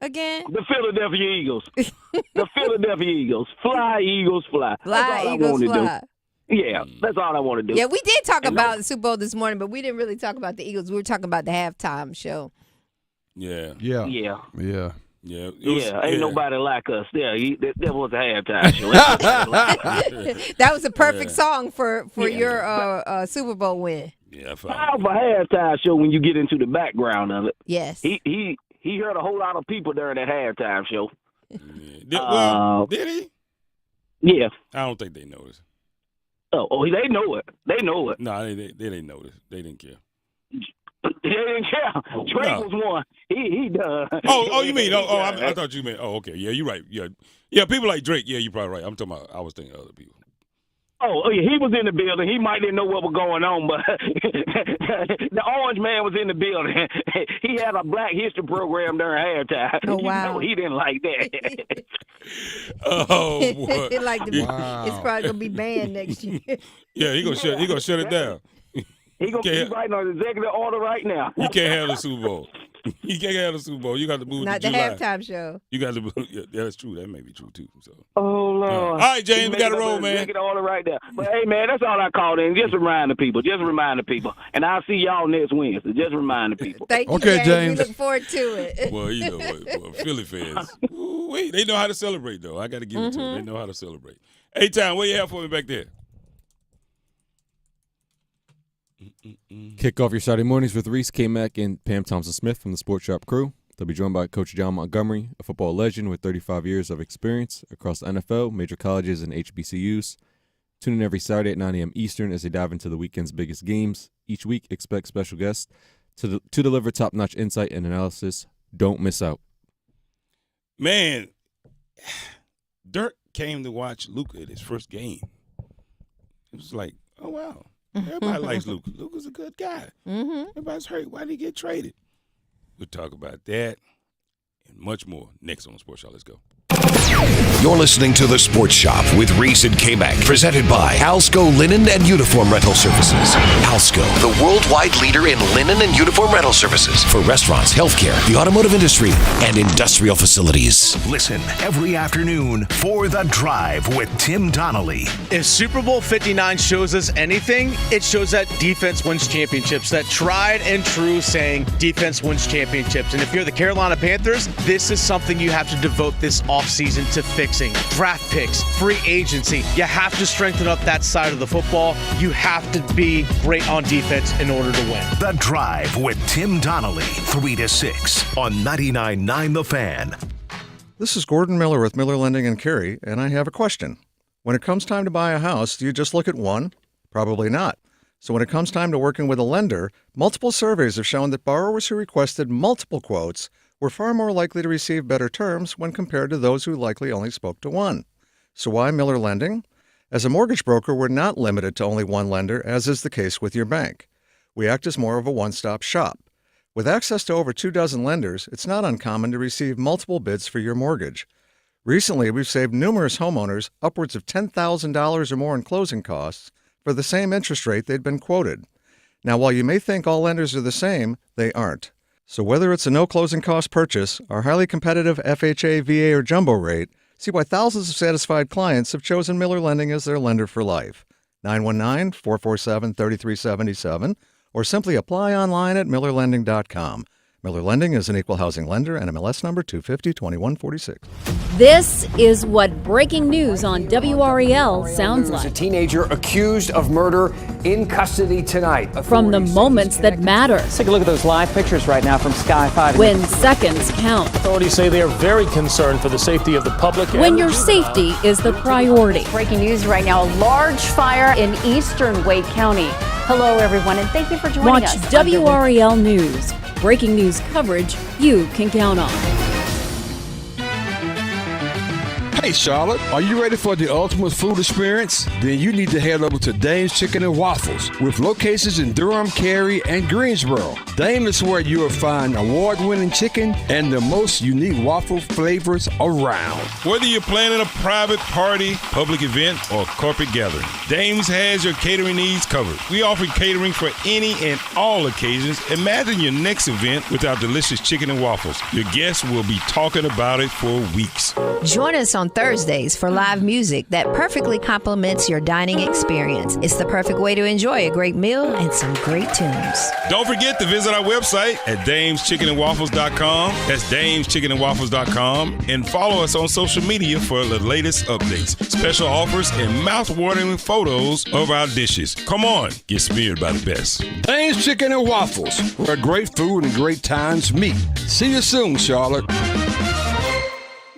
again. The Philadelphia Eagles. The Philadelphia Eagles. Fly, Eagles, fly. Fly, Eagles, fly. Yeah, that's all I want to do. Yeah, we did talk about the Super Bowl this morning, but we didn't really talk about the Eagles. We were talking about the halftime show. Yeah. Yeah. Ain't nobody like us. Yeah, that was a halftime show. That was a perfect song for your Super Bowl win. Yeah, I for halftime show when you get into the background of it. Yes. He heard a whole lot of people during that halftime show. Did he? Yeah. I don't think they noticed. Oh, they know it. They know it. No, they didn't notice. They didn't care. They didn't care. Drake was one. He done. Oh, you mean? I thought you meant. Oh, okay. Yeah, you're right. Yeah. People like Drake. Yeah, you're probably right. I'm talking about. I was thinking of other people. Oh, yeah, he was in the building. He might didn't know what was going on, but the orange man was in the building. He had a Black History program during halftime. Oh, wow. You know, he didn't like that. Oh, boy. It's probably gonna be banned next year. Yeah, he gonna shut it down. He gonna be writing an executive order right now. You can't have the Super Bowl. You can't have the Super Bowl. You got to move Not to the July. halftime show. You got to move. Yeah, that's true. That may be true too. So. Oh Lord! All right, James, we got to roll, man. Executive order right there. But hey, man, that's all I called in. Just remind the people. And I'll see y'all next Wednesday. Just remind the people. Thank you, James. We look forward to it. Well, you know what, Philly fans, wait, they know how to celebrate though. I got to give it to them. They know how to celebrate. Hey, Tom, what you have for me back there? Kick off your Saturday mornings with Reese, Kmac, and Pam Thompson-Smith from the Sports Shop crew. They'll be joined by Coach John Montgomery, a football legend with 35 years of experience across the NFL, major colleges, and HBCUs. Tune in every Saturday at 9 a.m. Eastern as they dive into the weekend's biggest games. Each week, expect special guests to deliver top-notch insight and analysis. Don't miss out. Man, Dirk came to watch Luka at his first game. It was like, oh, wow. Everybody likes Luka. Luka's a good guy. Everybody's hurt. Why did he get traded? We'll talk about that and much more next on the Sports Shop. Let's go. You're listening to The Sports Shop with Reese and Kmac, presented by Alsco Linen and Uniform Rental Services. Alsco, the worldwide leader in linen and uniform rental services for restaurants, healthcare, the automotive industry, and industrial facilities. Listen every afternoon for The Drive with Tim Donnelly. If Super Bowl 59 shows us anything, it shows that defense wins championships. That tried and true saying, defense wins championships. And if you're the Carolina Panthers, this is something you have to devote this offseason to fixing. Draft picks, free agency. You have to strengthen up that side of the football. You have to be great on defense in order to win. The Drive with Tim Donnelly, 3 to 6 on 99.9 The Fan. This is Gordon Miller with Miller Lending and Cary, and I have a question. When it comes time to buy a house, do you just look at one? Probably not. So when it comes time to working with a lender, multiple surveys have shown that borrowers who requested multiple quotes were far more likely to receive better terms when compared to those who likely only spoke to one. So why Miller Lending? As a mortgage broker, we're not limited to only one lender, as is the case with your bank. We act as more of a one-stop shop. With access to over 24 lenders, it's not uncommon to receive multiple bids for your mortgage. Recently, we've saved numerous homeowners upwards of $10,000 or more in closing costs for the same interest rate they'd been quoted. Now, while you may think all lenders are the same, they aren't. So whether it's a no closing cost purchase, our highly competitive FHA, VA, or jumbo rate, see why thousands of satisfied clients have chosen Miller Lending as their lender for life. 919-447-3377, or simply apply online at millerlending.com. Miller Lending is an equal housing lender and MLS number 250-2146. This is what breaking news on WREL sounds like. A teenager accused of murder in custody tonight. From the moments that matter. Let's take a look at those live pictures right now from Sky 5. When seconds count. Authorities say they are very concerned for the safety of the public. When your safety is the priority. Breaking news right now, a large fire in eastern Wake County. Hello, everyone, and thank you for joining us. Watch WREL News. Breaking news coverage you can count on. Hey Charlotte, are you ready for the ultimate food experience? Then you need to head over to Dame's Chicken and Waffles with locations in Durham, Cary, and Greensboro. Dame is where you will find award-winning chicken and the most unique waffle flavors around. Whether you're planning a private party, public event, or corporate gathering, Dame's has your catering needs covered. We offer catering for any and all occasions. Imagine your next event with our delicious chicken and waffles. Your guests will be talking about it for weeks. Join us on Thursdays for live music that perfectly complements your dining experience. It's the perfect way to enjoy a great meal and some great tunes. Don't forget to visit our website at dameschickenandwaffles.com. That's dameschickenandwaffles.com. And follow us on social media for the latest updates, special offers, and mouth-watering photos of our dishes. Come on, get smeared by the best. Dame's Chicken and Waffles, where great food and great times meet. See you soon, Charlotte.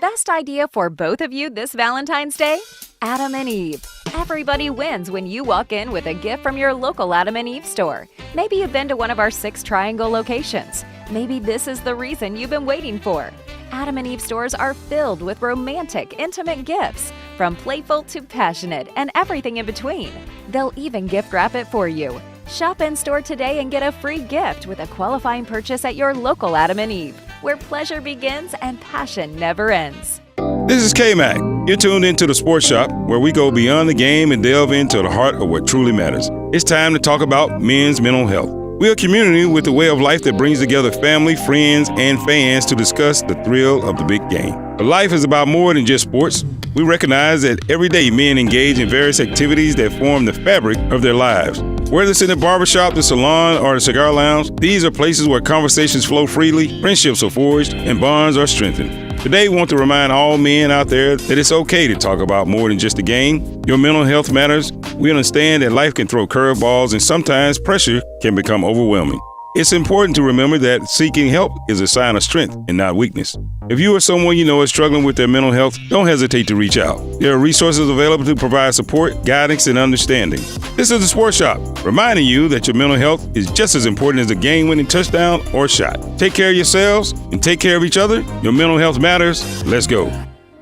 Best idea for both of you this Valentine's Day? Adam and Eve. Everybody wins when you walk in with a gift from your local Adam and Eve store. Maybe you've been to one of our 6 Triangle locations. Maybe this is the reason you've been waiting for. Adam and Eve stores are filled with romantic, intimate gifts, from playful to passionate and everything in between. They'll even gift wrap it for you. Shop in store today and get a free gift with a qualifying purchase at your local Adam and Eve, where pleasure begins and passion never ends. This is Kmac. You're tuned into the Sports Shop, where we go beyond the game and delve into the heart of what truly matters. It's time to talk about men's mental health. We're a community with a way of life that brings together family, friends, and fans to discuss the thrill of the big game. But life is about more than just sports. We recognize that every day men engage in various activities that form the fabric of their lives. Whether it's in the barbershop, the salon, or the cigar lounge, these are places where conversations flow freely, friendships are forged, and bonds are strengthened. Today, we want to remind all men out there that it's okay to talk about more than just the game. Your mental health matters. We understand that life can throw curveballs, and sometimes pressure can become overwhelming. It's important to remember that seeking help is a sign of strength and not weakness. If you or someone you know is struggling with their mental health, don't hesitate to reach out. There are resources available to provide support, guidance, and understanding. This is the Sports Shop, reminding you that your mental health is just as important as a game-winning touchdown or shot. Take care of yourselves and take care of each other. Your mental health matters. Let's go.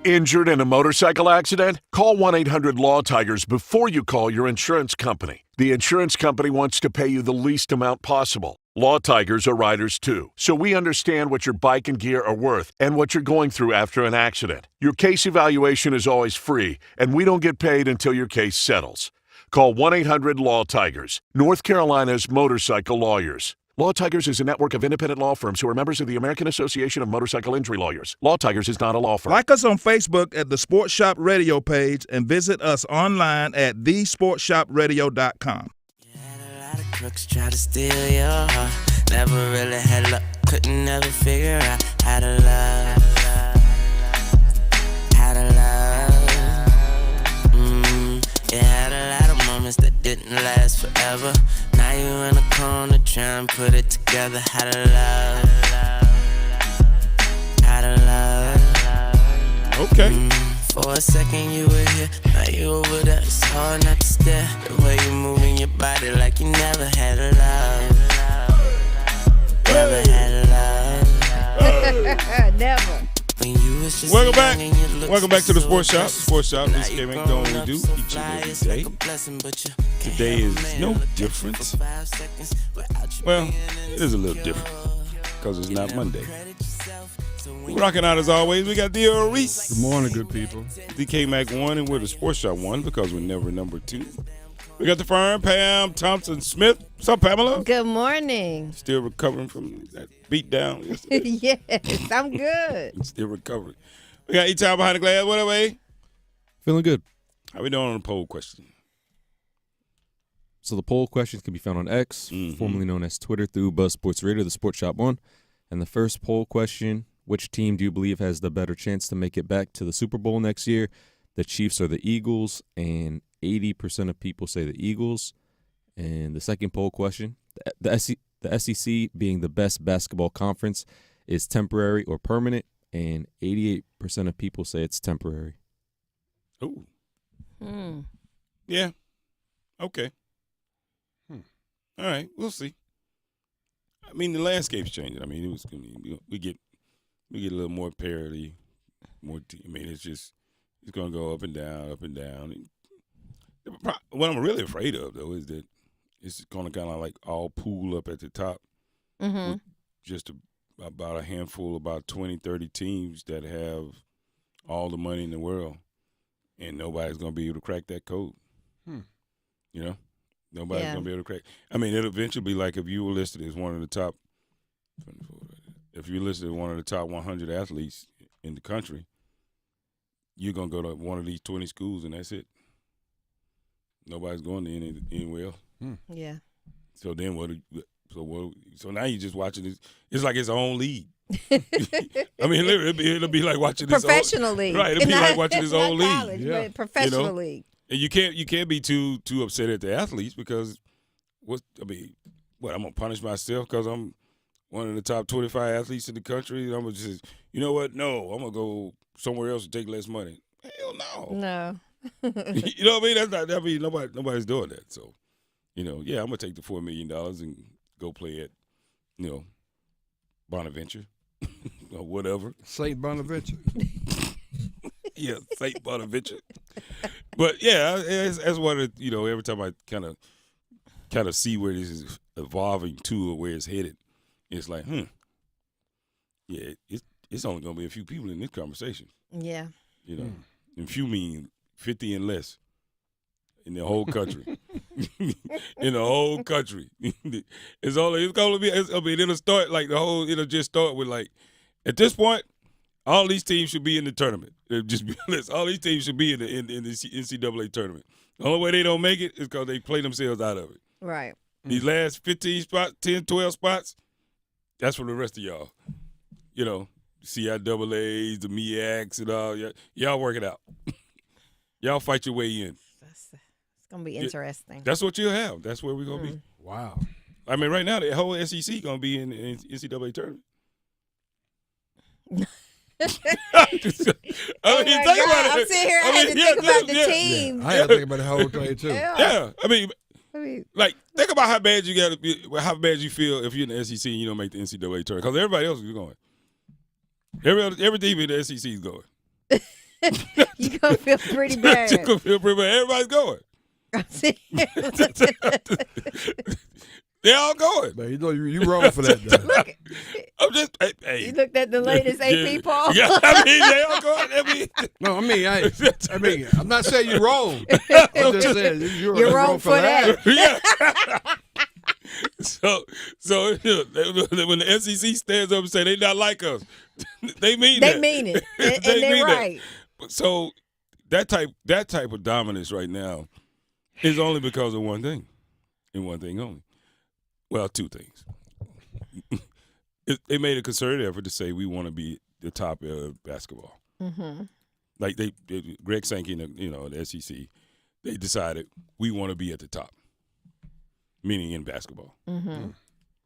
Injured in a motorcycle accident? Call 1-800-LAW-TIGERS before you call your insurance company. The insurance company wants to pay you the least amount possible. Law Tigers are riders too, so we understand what your bike and gear are worth and what you're going through after an accident. Your case evaluation is always free, and we don't get paid until your case settles. Call 1-800-LAW-TIGERS, North Carolina's motorcycle lawyers. Law Tigers is a network of independent law firms who are members of the American Association of Motorcycle Injury Lawyers. Law Tigers is not a law firm. Like us on Facebook at the Sports Shop Radio page and visit us online at thesportshopradio.com. Crooks try to steal your heart. Never really had luck, couldn't never figure out how to love. How to love. You had a lot of moments that didn't last forever. Now you in a corner trying to put it together. How to love. How to love. Okay. For a second you were here, now you over there. It's hard not to stare. The way you moving your body like you never had a love. Never had a love. Never. Welcome back. Welcome back to the Sports Shop. The Sports Shop is Kmac doing what we do each and every day. Today is no different. Well, it is a little different because it's not Monday. We're rocking out as always. We got D.L. Reese. Good morning, good people. The Kmac 1 and we're the Sports Shop 1 because we're never number 2. We got the firm, Pam Thompson-Smith. What's up, Pamela? Good morning. Still recovering from that beat down yesterday? Yes, I'm good. Still recovering. We got E-Town behind the glass. What away? Feeling good. How we doing on the poll question? So the poll questions can be found on X, formerly known as Twitter, through Buzz Sports Radio, the Sports Shop 1. And the first poll question, which team do you believe has the better chance to make it back to the Super Bowl next year? The Chiefs or the Eagles? And 80% of people say the Eagles. And the second poll question, the SEC being the best basketball conference is temporary or permanent, and 88% of people say it's temporary. Ooh. Yeah. Okay. All right. We'll see. I mean, the landscape's changing. I mean, it was. I mean, we get a little more parity. I mean, it's going to go up and down, up and down. What I'm really afraid of, though, is that it's going to kind of like all pool up at the top with just about a handful, about 20, 30 teams that have all the money in the world, and nobody's going to be able to crack that code. You know? Nobody's going to be able to crack. I mean, it'll eventually be like if you were listed as one of the top – if you're listed as one of the top 100 athletes in the country, you're going to go to one of these 20 schools, and that's it. Nobody's going to anywhere else. Yeah. So then what? So now you're just watching this. It's like its own league. I mean, literally, it'll be like watching this professional league. Right. It'll be like watching his own college, league. But professional league. And you can't be too upset at the athletes because I'm gonna punish myself because I'm one of the top 25 athletes in the country. I'm gonna just, you know what? No, I'm gonna go somewhere else and take less money. Hell no. No. You know what I mean? Nobody's doing that. So, I'm gonna take the $4 million and go play at, Bonaventure or whatever. St. Bonaventure. Yeah, St. Bonaventure. But yeah, that's what every time I kind of see where this is evolving to or where it's headed, it's like, yeah, it's only gonna be a few people in this conversation. Yeah. And few mean 50 and less in the whole country. In the whole country. It'll start like it'll just start with like, at this point, all these teams should be in the tournament. Just be honest. All these teams should be in the NCAA tournament. The only way they don't make it is because they play themselves out of it. Right. These last 15 spots, 10, 12 spots, that's for the rest of y'all. CIAAs, the MEACs, and all. Y'all work it out. Y'all fight your way in. It's going to be interesting. That's what you'll have. That's where we're going to be. Wow. I mean, right now, the whole SEC going to be in the NCAA tournament. I'm sitting here. I had to think about the teams. I had to think about the whole thing too. Yeah, I mean, like think about how bad you got to be, how bad you feel if you're in the SEC and you don't make the NCAA tournament because everybody else is going. Every team in the SEC is going. You're gonna feel pretty bad. You're gonna feel pretty bad. Everybody's going. They're all going. Man, you wrong for that. Look, I'm just, hey. You looked at the latest AP poll. Yeah, I mean, they all going. No, I mean, I'm not saying you're wrong. I'm just saying you're wrong for that. Yeah. So when the SEC stands up and say they not like us, they mean that. They mean it, and they're right. So that type of dominance right now is only because of one thing, and one thing only. Well, two things. They made a concerted effort to say we want to be the top of basketball. Mm-hmm. Like Greg Sankey, the SEC, they decided we want to be at the top, meaning in basketball. Mm-hmm.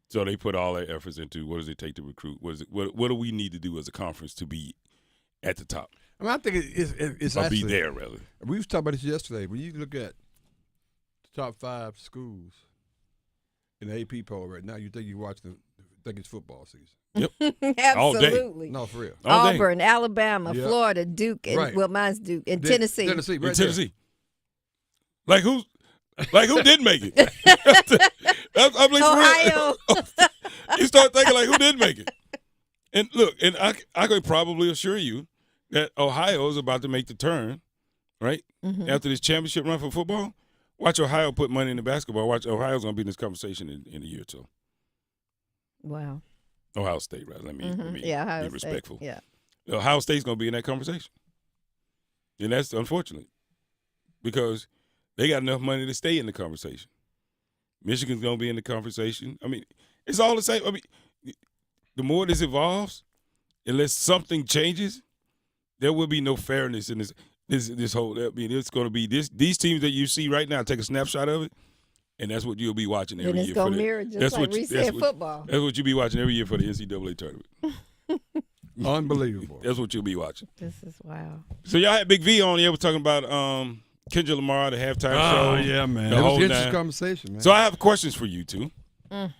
So they put all their efforts into what does it take to recruit? What do we need to do as a conference to be at the top? I mean, I think it's I'll actually be there, really. We was talking about this yesterday. When you look at the top 5 schools in the AP poll right now, you think think it's football season. Yep. Absolutely. No, for real. Auburn, Alabama, Yep. Florida, Duke, and Right. mine's Duke, and Tennessee. Tennessee, right Tennessee. Like who did make it? I'm like, Ohio. You start thinking like, who did make it? And look, and I could probably assure you that Ohio is about to make the turn, right? Mhm. After this championship run for football, watch Ohio put money into basketball. Watch Ohio's going to be in this conversation in a year or two. Wow. Ohio State, right? Let me Ohio be State. respectful. Yeah. Ohio State's going to be in that conversation. And that's unfortunate because they got enough money to stay in the conversation. Michigan's going to be in the conversation. I mean, it's all the same. I mean, the more this evolves, unless something changes, there will be no fairness in this whole. I mean, it's going to be these teams that you see right now. Take a snapshot of it, and that's what you'll be watching every And it's year. going to mirror just like Reese said football. That's what you'll be watching every year for the NCAA tournament. Unbelievable. That's what you'll be watching. This is wow. So y'all had Big V on. You were talking about Kendrick Lamar, the halftime show. Oh, yeah, man. The It was whole an interesting nine. conversation, man. So I have questions for you two. Mm.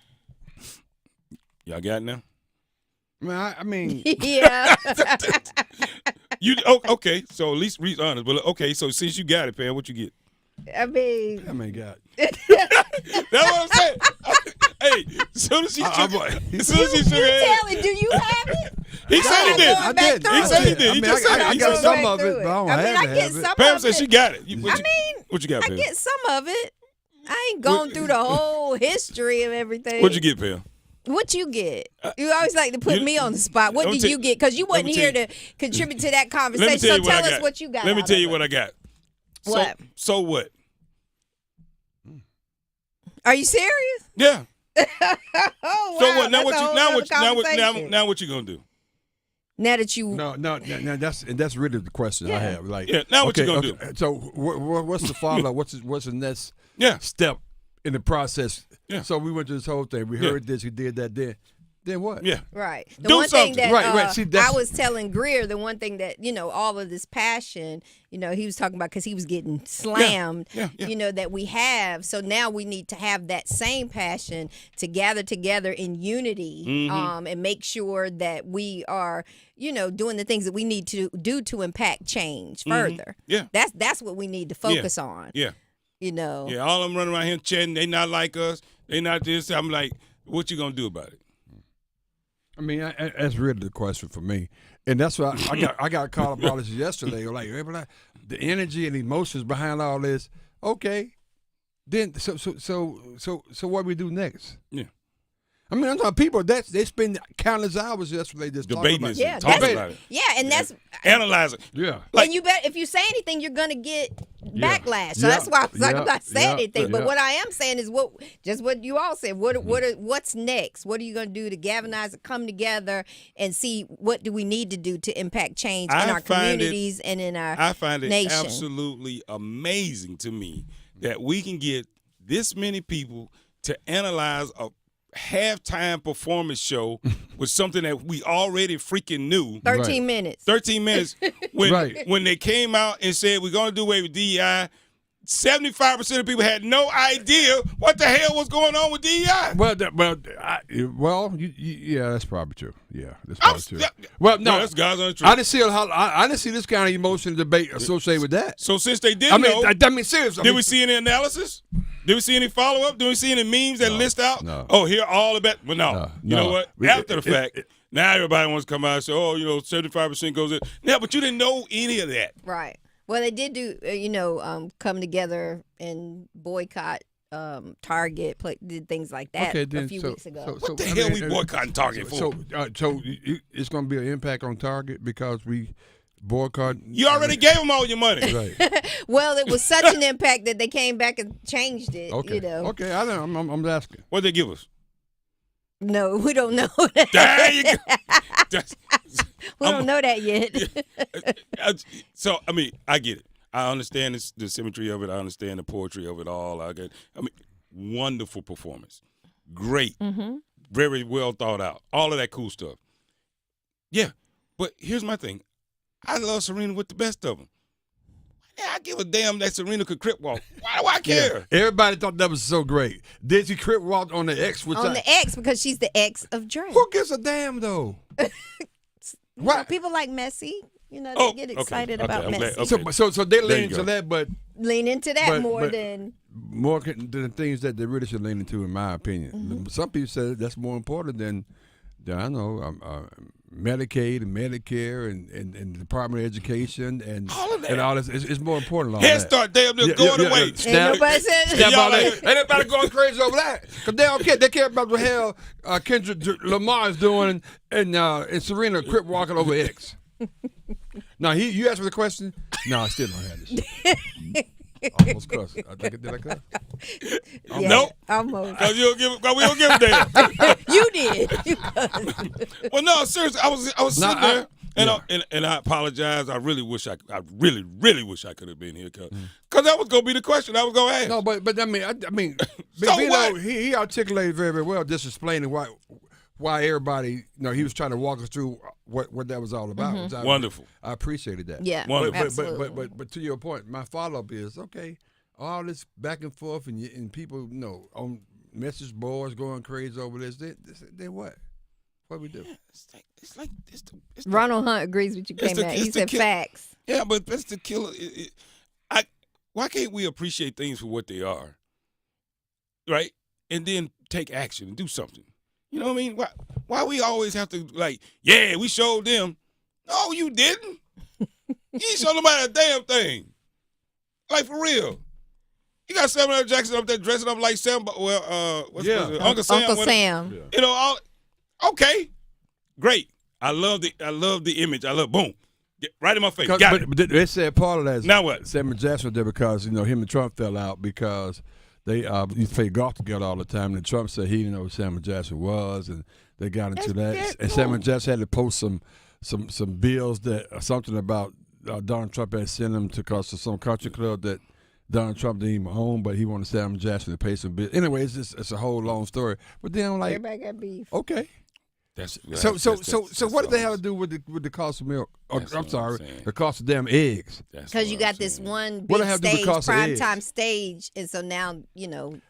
Y'all got it now? Man, I mean, Yeah. Okay? So at least Reese honest. But okay, so since you got it, Pam, what you get? I mean, God. That's what I'm saying. Hey, as soon as she shook her head. Tell me, do you have it? He said he did. I did. He said he did. I He mean, just said it. I He got said some it. of it, but I don't I mean, have I to get have it. some Pam of said it. she got it. What you got, I Pam? get some of it. I ain't going through the whole history of everything. What'd you get, Pam? What you get? You always like to put me on the spot. What let me did you get? Because you wasn't me here tell to contribute to that Let me conversation. tell So you what I tell us got. what you got. Let me out tell of you it. what I got. What? So what? Are you serious? Yeah. Oh, So wow, what? Now that's a whole other conversation. now what you gonna do? Now that you No, that's really the question I have. Like, Yeah, now what you gonna do? So, what's the follow? What's the next Yeah. step in the process? Yeah. So we went through this whole thing. We heard this. We did that. Then what? Yeah. right. The Do one thing something. that Right. See, that's- I was telling Greer, the one thing that all of this passion, he was talking about because he was getting slammed. Yeah. That we have. So now we need to have that same passion to gather together in unity, Mm-hmm. and make sure that we are, doing the things that we need to do to impact change further. Yeah. That's what we need to focus on. Yeah. Yeah. All of them running around here chatting. They not like us. They not this. I'm like, what you gonna do about it? I mean, that's really the question for me, and that's why I got caught up all this yesterday. Like, the energy and emotions behind all this. Okay, then so what do we do next? Yeah. I mean, I'm talking people that they spend countless hours yesterday just Debating talking this. about Yeah, Talking that's- about it. Yeah, and that's Analyze it. Yeah. Like- and you bet if you say anything, you're gonna get backlash. So Yeah. that's why I was like, I'm not saying Yeah. anything. But Yeah. what I am saying is what you all said. What's next? What are you gonna do to galvanize, come together, and see what do we need to do to impact change in our communities and in our I find it nation? absolutely amazing to me that we can get this many people to analyze a halftime performance show with something that we already freaking knew. 13 minutes. 13 minutes. When they came out and said we're going to do away with DEI, 75% of people had no idea what the hell was going on with DEI. Yeah, that's probably true. Yeah, that's probably true. Well, no, that's God's honest truth. I didn't see this kind of emotional debate associated with that. So since they didn't know, I mean, seriously. did we see any analysis? Did we see any follow-up? Did we see any memes that list out? No. Oh, here all about. Well, no. You know what? After the fact, now everybody wants to come out and say, 75% goes in. Yeah, but you didn't know any of that. Right. Well, they did do, come together and boycott Target, did things like that a few weeks ago. What the hell we boycotting Target for? So it's going to be an impact on Target because we boycott. You already gave them all your money. Right. Well, it was such an impact that they came back and changed it. Okay. Okay. I know. I'm asking. What'd they give us? No, we don't know There that. you go. We don't know that yet. So, I mean, I get it. I understand the symmetry of it. I understand the poetry of it all. Wonderful performance. Great. Mm-hmm. Very well thought out. All of that cool stuff. Yeah. But here's my thing. I love Serena with the best of them. I give a damn that Serena could crip walk. Why do I care? Yeah. Everybody thought that was so great. Did she crip walk on the X? The X, because she's the ex of Drake. Who gives a damn, though? Right. People like Messi. They get excited about Messi. So they lean into that, but lean into that more than the things that they really should lean into, in my opinion. Mm-hmm. Some people say that's more important than I know, Medicaid and Medicare and the Department of Education and all of that. And all this. It's more important. Head Start damn near going away. Ain't nobody going crazy over that, because they don't care. They care about what the hell Kendrick Lamar is doing and Serena crip walking over X. Now you asked me the question. No, I still don't have this. Almost cussed. I think did I cuss? Yeah, nope. Almost. Cause we don't give a damn. You did. Well, no, seriously, I was sitting there and I apologize. I really wish I wish I could have been here, cause that was gonna be the question I was gonna ask. No, but I mean, so what? He articulated very, very well, just explaining why everybody, he was trying to walk us through what that was all about. Mm-hmm. Wonderful. I appreciated that. Yeah, wonderful. But to your point, my follow-up is, okay, all this back and forth and people, on message boards going crazy over this, then what? What we do? Yeah, it's like Ronald Hunt agrees with you, Kmac. He said facts. Yeah, but that's the killer. Why can't we appreciate things for what they are, right? And then take action and do something. You know what I mean? Why we always have to we showed them. No, you didn't. You ain't showed nobody a damn thing. Like, for real. You got Samuel L. Jackson up there dressing up like Sam. What's Uncle Sam. Uncle Sam. Yeah. Okay, great. I love the image. I love boom. Get right in my face. Got it. But they said part of that is now what? Samuel Jackson was there because him and Trump fell out because they used to play golf together all the time. And Trump said he didn't know who Samuel Jackson was, and they got into that. And Samuel Jackson had to post some bills that something about Donald Trump had sent him to cost some country club that Donald Trump didn't even own, but he wanted Samuel Jackson to pay some bills. Anyway, it's a whole long story. But then I'm like, everybody got beef. Okay. So what did they have to do with the cost of milk? The cost of damn eggs. Because you got this one big stage, primetime stage, and so now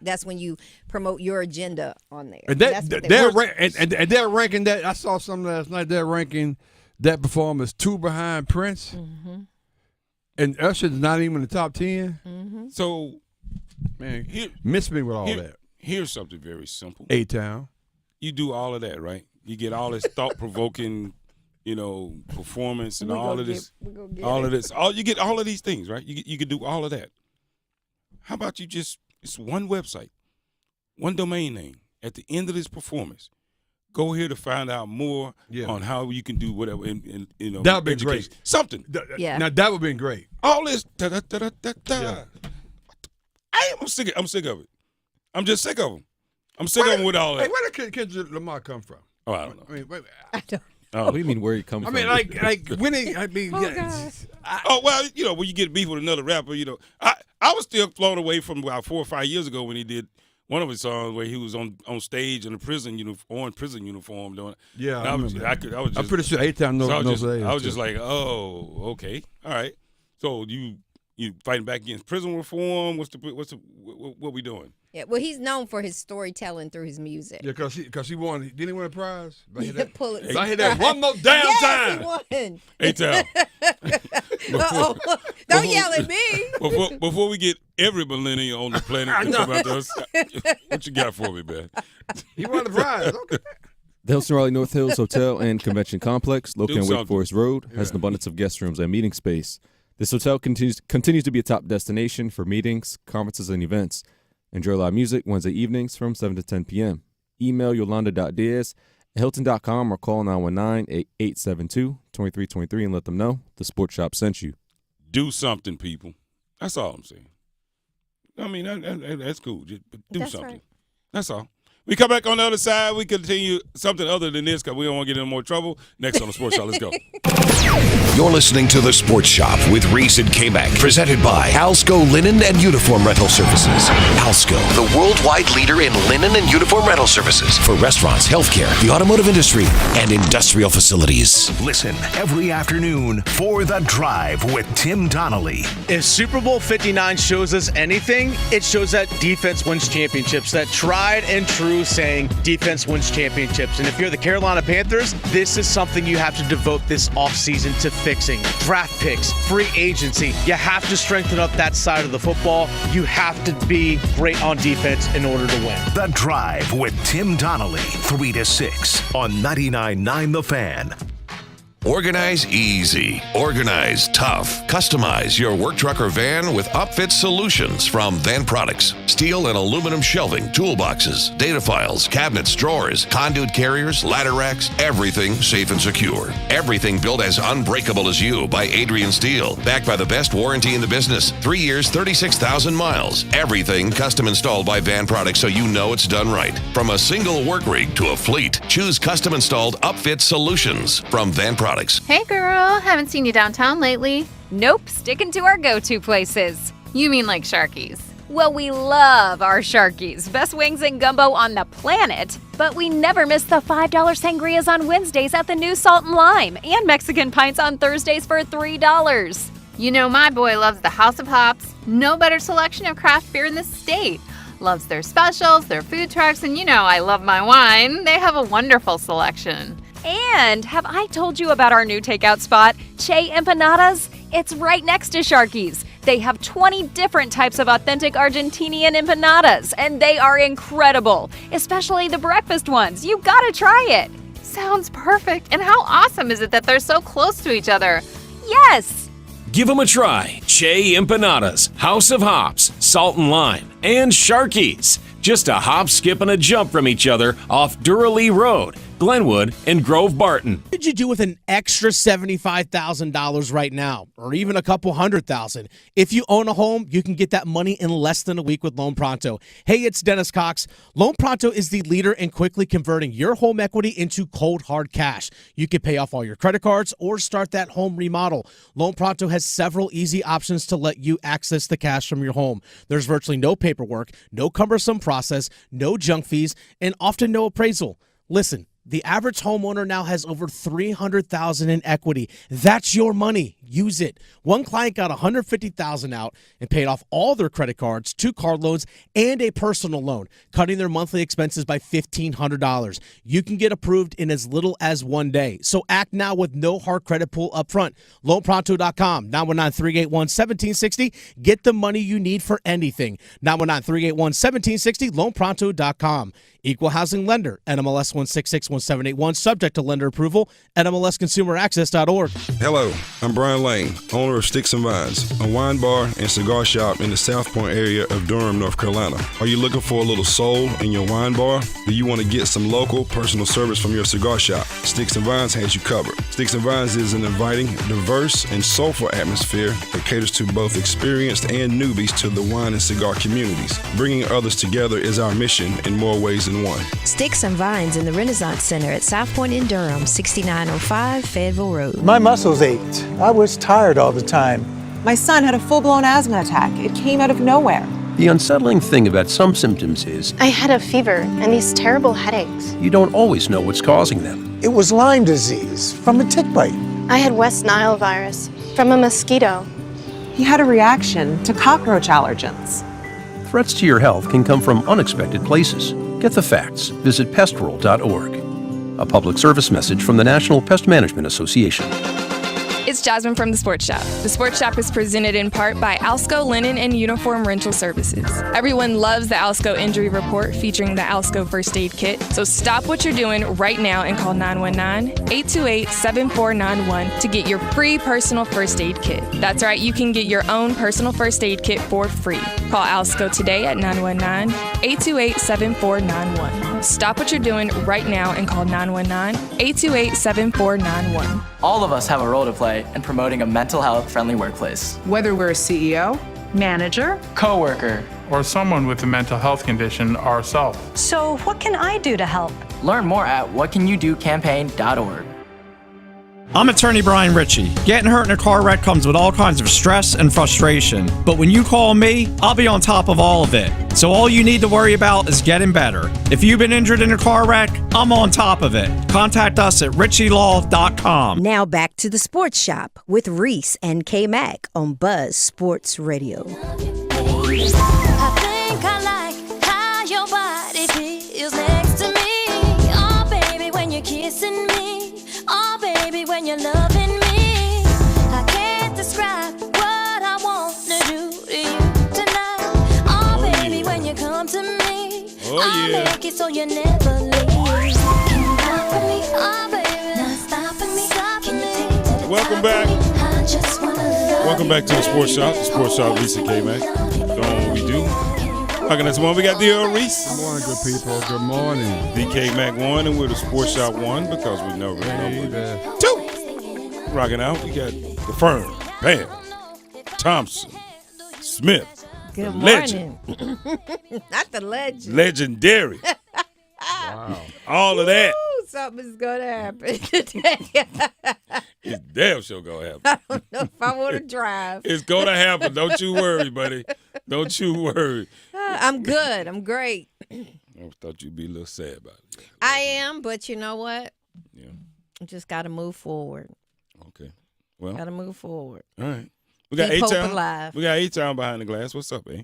that's when you promote your agenda on there. And they're ranking that. I saw something last night. They're ranking that performance 2 behind Prince, and Usher's not even in the top 10. Mm-hmm. So, man, miss me with all that. Here's something very simple. A-Town. You do all of that, right? You get all this thought-provoking, performance and all of this. You get all of these things, right? You can do all of that. How about it's one website, one domain name. At the end of this performance, go here to find out more on how you can do whatever. That would be great. Something. Now that would be great. All this. Yeah. I'm sick of it. I'm just sick of them. I'm sick of them with all that. Hey, where did Kendrick Lamar come from? Oh, I don't know. I don't. Oh, what do you mean where he comes from? When he, when you get beef with another rapper, I was still blown away from about 4 or 5 years ago when he did one of his songs where he was on stage in a prison uniform doing. Yeah, I was just, I'm pretty sure A-Town knows that. I was just like, oh, okay, all right. So you fighting back against prison reform? What we doing? Yeah, well, he's known for his storytelling through his music. Yeah, because he won. Didn't he win a prize? I hit that one more damn time. He won. A-Town. Don't yell at me. Before we get every millennial on the planet to come out to us, what you got for me, man? He won the prize. Okay. The Hilton Raleigh North Hills Hotel and Convention Complex, located on Wake Forest Road, has an abundance of guest rooms and meeting space. This hotel continues to be a top destination for meetings, conferences, and events. Enjoy live music Wednesday evenings from 7 to 10 p.m. Email yolanda.diaz@hilton.com or call 919-872-2323 and let them know the Sports Shop sent you. Do something, people. That's all I'm saying. I mean, that's cool. Just do something. Right. That's all. We come back on the other side. We continue something other than this because we don't want to get in more trouble. Next on the Sports Shop. Let's go. You're listening to The Sports Shop with Reese and Kmac, presented by Alsco Linen and Uniform Rental Services. Alsco, the worldwide leader in linen and uniform rental services for restaurants, healthcare, the automotive industry, and industrial facilities. Listen every afternoon for The Drive with Tim Donnelly. If Super Bowl 59 shows us anything, it shows that defense wins championships. That tried and true saying, defense wins championships. And if you're the Carolina Panthers, this is something you have to devote this offseason to fixing. Draft picks, free agency. You have to strengthen up that side of the football. You have to be great on defense in order to win. The Drive with Tim Donnelly, 3 to 6 on 99.9 The Fan. Organize easy. Organize tough. Customize your work truck or van with upfit solutions from Van Products. Steel and aluminum shelving, toolboxes, data files, cabinets, drawers, conduit carriers, ladder racks, everything safe and secure. Everything built as unbreakable as you by Adrian Steel. Backed by the best warranty in the business. 3 years, 36,000 miles. Everything custom installed by Van Products so you know it's done right. From a single work rig to a fleet, choose custom installed upfit solutions from Van Products. Hey girl, haven't seen you downtown lately. Nope, sticking to our go-to places. You mean like Sharky's? Well, we love our Sharky's. Best wings and gumbo on the planet. But we never miss the $5 sangrias on Wednesdays at the new Salt and Lime. And Mexican pints on Thursdays for $3. You know my boy loves the House of Hops. No better selection of craft beer in the state. Loves their specials, their food trucks, and you know I love my wine. They have a wonderful selection. And have I told you about our new takeout spot, Che Empanadas? It's right next to Sharky's. They have 20 different types of authentic Argentinian empanadas, and they are incredible, especially the breakfast ones. You gotta try it. Sounds perfect. And how awesome is it that they're so close to each other? Yes. Give them a try. Che Empanadas, House of Hops, Salt and Lime, and Sharky's. Just a hop, skip, and a jump from each other off Duralee Road, Glenwood, and Grove Barton. What could you do with an extra $75,000 right now, or even a couple $100,000? If you own a home, you can get that money in less than a week with Loan Pronto. Hey, it's Dennis Cox. Loan Pronto is the leader in quickly converting your home equity into cold, hard cash. You can pay off all your credit cards or start that home remodel. Loan Pronto has several easy options to let you access the cash from your home. There's virtually no paperwork, no cumbersome process, no junk fees, and often no appraisal. Listen, the average homeowner now has over $300,000 in equity. That's your money. Use it. One client got $150,000 out and paid off all their credit cards, 2 car loans, and a personal loan, cutting their monthly expenses by $1,500. You can get approved in as little as 1 day. So act now with no hard credit pull up front. LoanPronto.com, 919-381-1760. Get the money you need for anything. 919-381-1760, LoanPronto.com. Equal housing lender, NMLS 1661781, subject to lender approval, NMLSconsumeraccess.org. Hello, I'm Brian Lane, owner of Sticks and Vines, a wine bar and cigar shop in the South Point area of Durham, North Carolina. Are you looking for a little soul in your wine bar? Do you want to get some local personal service from your cigar shop? Sticks and Vines has you covered. Sticks and Vines is an inviting, diverse, and soulful atmosphere that caters to both experienced and newbies to the wine and cigar communities. Bringing others together is our mission in more ways than one. Sticks and Vines in the Renaissance Center at South Point in Durham, 6905 Fayetteville Road. My muscles ached. I was tired all the time. My son had a full-blown asthma attack. It came out of nowhere. The unsettling thing about some symptoms is I had a fever and these terrible headaches. you don't always know what's causing them. It was Lyme disease from a tick bite. I had West Nile virus from a mosquito. He had a reaction to cockroach allergens. Threats to your health can come from unexpected places. Get the facts. Visit pestworld.org. A public service message from the National Pest Management Association. It's Jasmine from The Sports Shop. The Sports Shop is presented in part by Alsco Linen and Uniform Rental Services. Everyone loves the Alsco Injury Report featuring the Alsco First Aid Kit. So stop what you're doing right now and call 919-828-7491 to get your free personal first aid kit. That's right, you can get your own personal first aid kit for free. Call Alsco today at 919-828-7491. Stop what you're doing right now and call 919-828-7491. All of us have a role to play in promoting a mental health friendly workplace. Whether we're a CEO, manager, coworker, or someone with a mental health condition ourselves. So, what can I do to help? Learn more at whatcanyoudocampaign.org. I'm attorney Brian Ritchie. Getting hurt in a car wreck comes with all kinds of stress and frustration. But when you call me, I'll be on top of all of it. So all you need to worry about is getting better. If you've been injured in a car wreck, I'm on top of it. Contact us at ritchielaw.com. Now back to the Sports Shop with Reese and Kmac on Buzz Sports Radio. I think I like how your body feels next to me. Oh, baby, when you're kissing me. Oh, baby, when you're loving me. I can't describe what I want to do to you tonight. Oh, baby, when you come to me. I'll make it so you never leave. Can you stop for me? Oh, baby, not stopping me. Can you take it to the Welcome back. Welcome back to the Sports Shop. The Sports Shop, Reese and Kmac. Doing what we do. Rocking this one. We got the Reese. Good morning, good people. Good morning. DK Mac 1, and we're the Sports Shop 1 because we never remember. 2. Rocking out. We got the Fern, Pam, Thompson, Smith. Good Legend. morning. Not the legend. Legendary. Wow. All of that. Ooh, something's going to happen today. It's damn sure going to happen. I don't know if I want to drive. It's going to happen. Don't you worry, buddy. Don't you worry. I'm good. I'm great. I thought you'd be a little sad about it. I am, but you know what? Yeah. Just got to move forward. Okay. Well. Got to move forward. All right. We got Keep hope A-Town. alive. We got A-Town behind the glass. What's up, eh?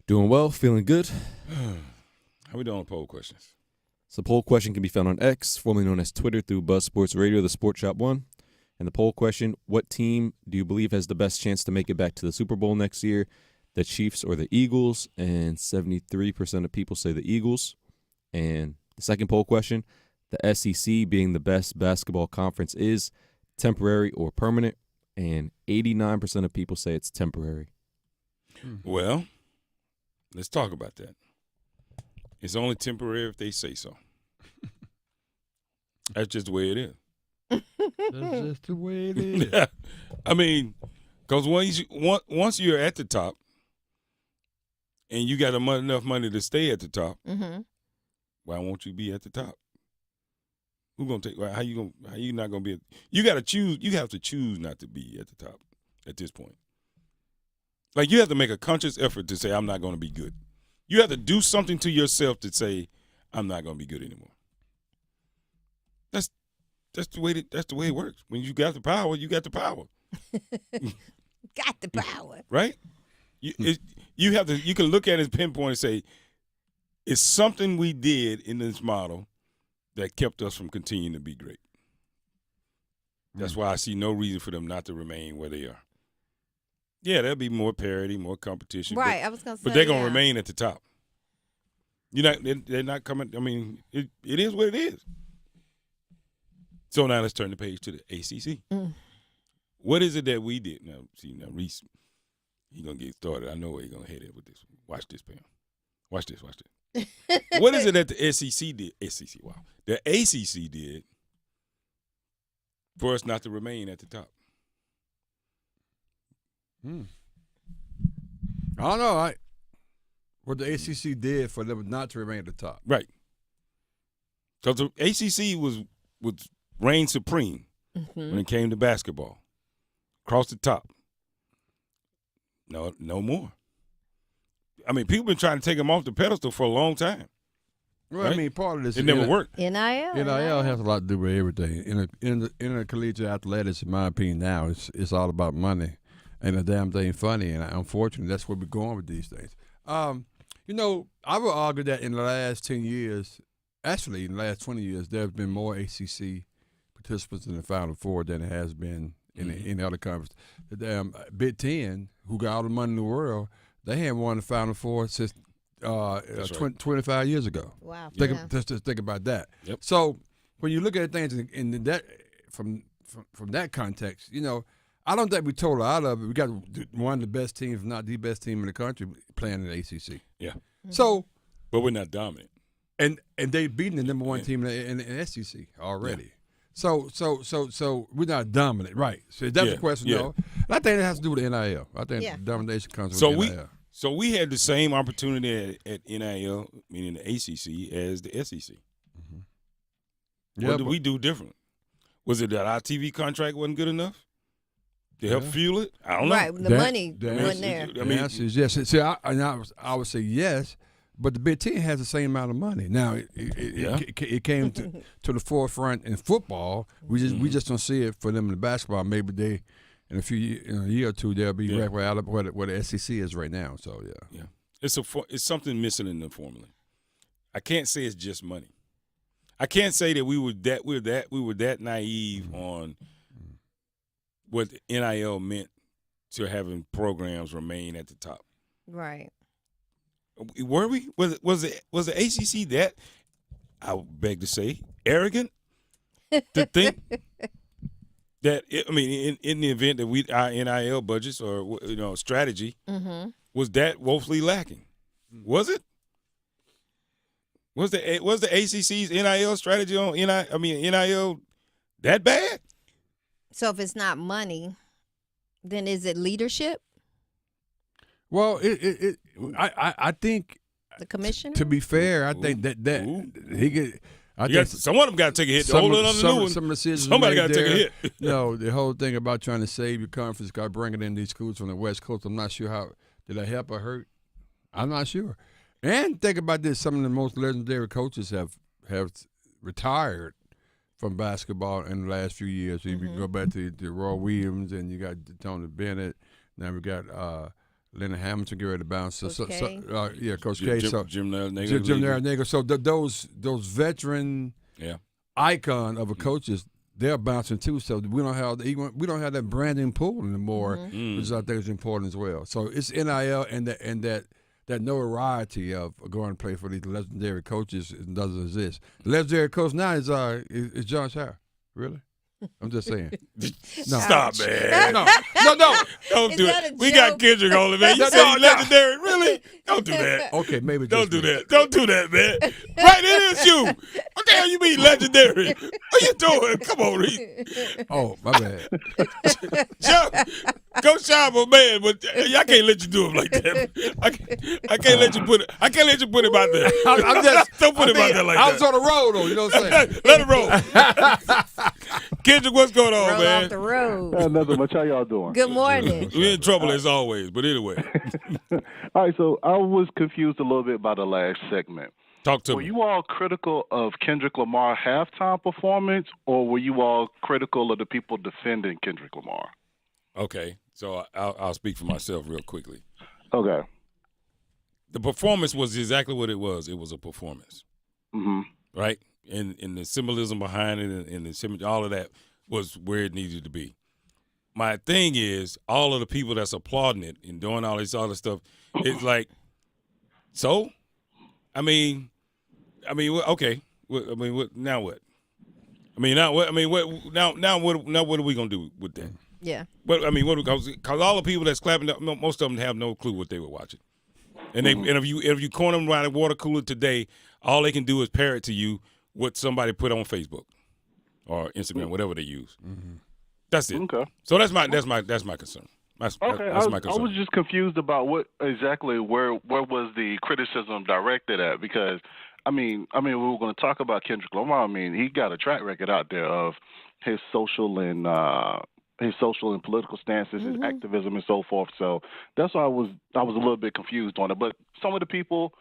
Doing well, feeling good. How we doing on poll questions? So poll question can be found on X, formerly known as Twitter, through Buzz Sports Radio, the Sports Shop 1. And the poll question, what team do you believe has the best chance to make it back to the Super Bowl next year? The Chiefs or the Eagles? And 73% of people say the Eagles. And the second poll question, the SEC being the best basketball conference is temporary or permanent? And 89% of people say it's temporary. Well, let's talk about that. It's only temporary if they say so. That's just the way it is. That's just the way it is. I mean, because once you're at the top and you got enough money to stay at the top, why won't you be at the top? Who's gonna take? How you not gonna be? You got to choose. You have to choose not to be at the top at this point. Like you have to make a conscious effort to say I'm not gonna be good. You have to do something to yourself to say I'm not gonna be good anymore. That's the way it works. When you got the power, you got the power. Got the power. Right? You have to. You can look at it, pinpoint, and say it's something we did in this model that kept us from continuing to be great. That's why I see no reason for them not to remain where they are. Yeah, there'll be more parity, more competition. Right, I was going to say, but they're going to remain at the top. They're not coming. I mean, it is what it is. So now let's turn the page to the ACC. What is it that we did? Now, Reese, he's going to get started. I know where he's going to head it with this. Watch this, Pam. Watch this. What is it that the SEC did? The ACC did for us not to remain at the top? I don't know. What the ACC did for them not to remain at the top. Right. Because the ACC was reigned supreme when it came to basketball. Across the top. No more. I mean, people been trying to take them off the pedestal for a long time. Well, right? I mean, part of this it never worked. NIL has a lot to do with everything. Intercollegiate athletics, in my opinion, now it's all about money, and the damn thing funny. And unfortunately, that's where we're going with these things. I would argue that in the last 10 years, actually in the last 20 years, there have been more ACC participants in the Final Four than it has been in any other conference. The damn Big Ten, who got all the money in the world, they hadn't won the Final Four since 25 years ago. Wow. Just think about that. Yep. So when you look at things in that from that context, I don't think we totally out of it. We got one of the best teams, if not the best team in the country, playing in the ACC. Yeah. So, but we're not dominant. And they've beaten the number one team in the SEC already. Yeah. So we're not dominant, right? So that's the question, no. And I think it has to do with the NIL. I think the domination comes with NIL. So we had the same opportunity at NIL, meaning the ACC, as the SEC. What did we do different? Was it that our TV contract wasn't good enough to help fuel it? I don't know. Right, the money wasn't there. I mean, the answer is yes. See, I would say yes, but the Big Ten has the same amount of money. Now, it came to the forefront in football. We just don't see it for them in basketball. Maybe they, in a year or two, they'll be right where the SEC is right now. So yeah. It's something missing in the formula. I can't say it's just money. I can't say that we were that naive on what NIL meant to having programs remain at the top. Right. Were we? Was the ACC that, I beg to say, arrogant to think that in the event that our NIL budgets or strategy was that woefully lacking? Was it? Was the ACC's NIL strategy on NIL that bad? So if it's not money, then is it leadership? Well, I think the commissioner. To be fair, I think that he get. Some of them got to take a hit. Hold it on the new one. Some of the decisions somebody got to take a hit. The whole thing about trying to save your conference, got bringing in these schools from the West Coast. I'm not sure how did that help or hurt. I'm not sure. And think about this: some of the most legendary coaches have retired from basketball in the last few years. So you can go back to Roy Williams, and you got Tony Bennett. Now we got Leonard Hamilton get ready to bounce. Coach K. Coach K. Jim Larrañaga. Jim Larrañaga. So those veteran icon of a coaches, they're bouncing too. So we don't have that branding pool anymore, which I think is important as well. So it's NIL and that notoriety of going to play for these legendary coaches doesn't exist. The legendary coach now is John Shire. Really? I'm just saying. No. Stop, man. No. Don't do it. We got Kendrick on it, man. You said he's legendary. Really? Don't do that. Okay, maybe. Don't do that. Don't do that, man. Right, it is you. What the hell you mean legendary? What you doing? Come on, Reese. Oh, my bad. Go shine my man, but I can't let you do him like that. I can't let you put it. I can't let you put him out there. I'm just don't put him out there like I that. was on the road though. You know what I'm saying? Let it roll. Kendrick, what's going on, Roll man? off the road. Nothing much. How y'all doing? Good morning. We're in trouble as always, but anyway. All right, so I was confused a little bit by the last segment. Talk to me. Were you all critical of Kendrick Lamar's halftime performance, or were you all critical of the people defending Kendrick Lamar? Okay, so I'll speak for myself real quickly. Okay. The performance was exactly what it was. It was a performance, right? And the symbolism behind it and the symmetry, all of that was where it needed to be. My thing is, all of the people that's applauding it and doing all this other stuff, it's like, so? Okay. Now what? Now what are we gonna do with that? Yeah. But because all the people that's clapping, most of them have no clue what they were watching, and if you corner them around a water cooler today, all they can do is parrot to you what somebody put on Facebook or Instagram, whatever they use. That's it. Okay. So that's my concern. That's my concern. I was just confused about where was the criticism directed at, because we were going to talk about Kendrick Lamar. He got a track record out there of his social and political stances, his activism, and so forth. So that's why I was a little bit confused on it. But some of the people,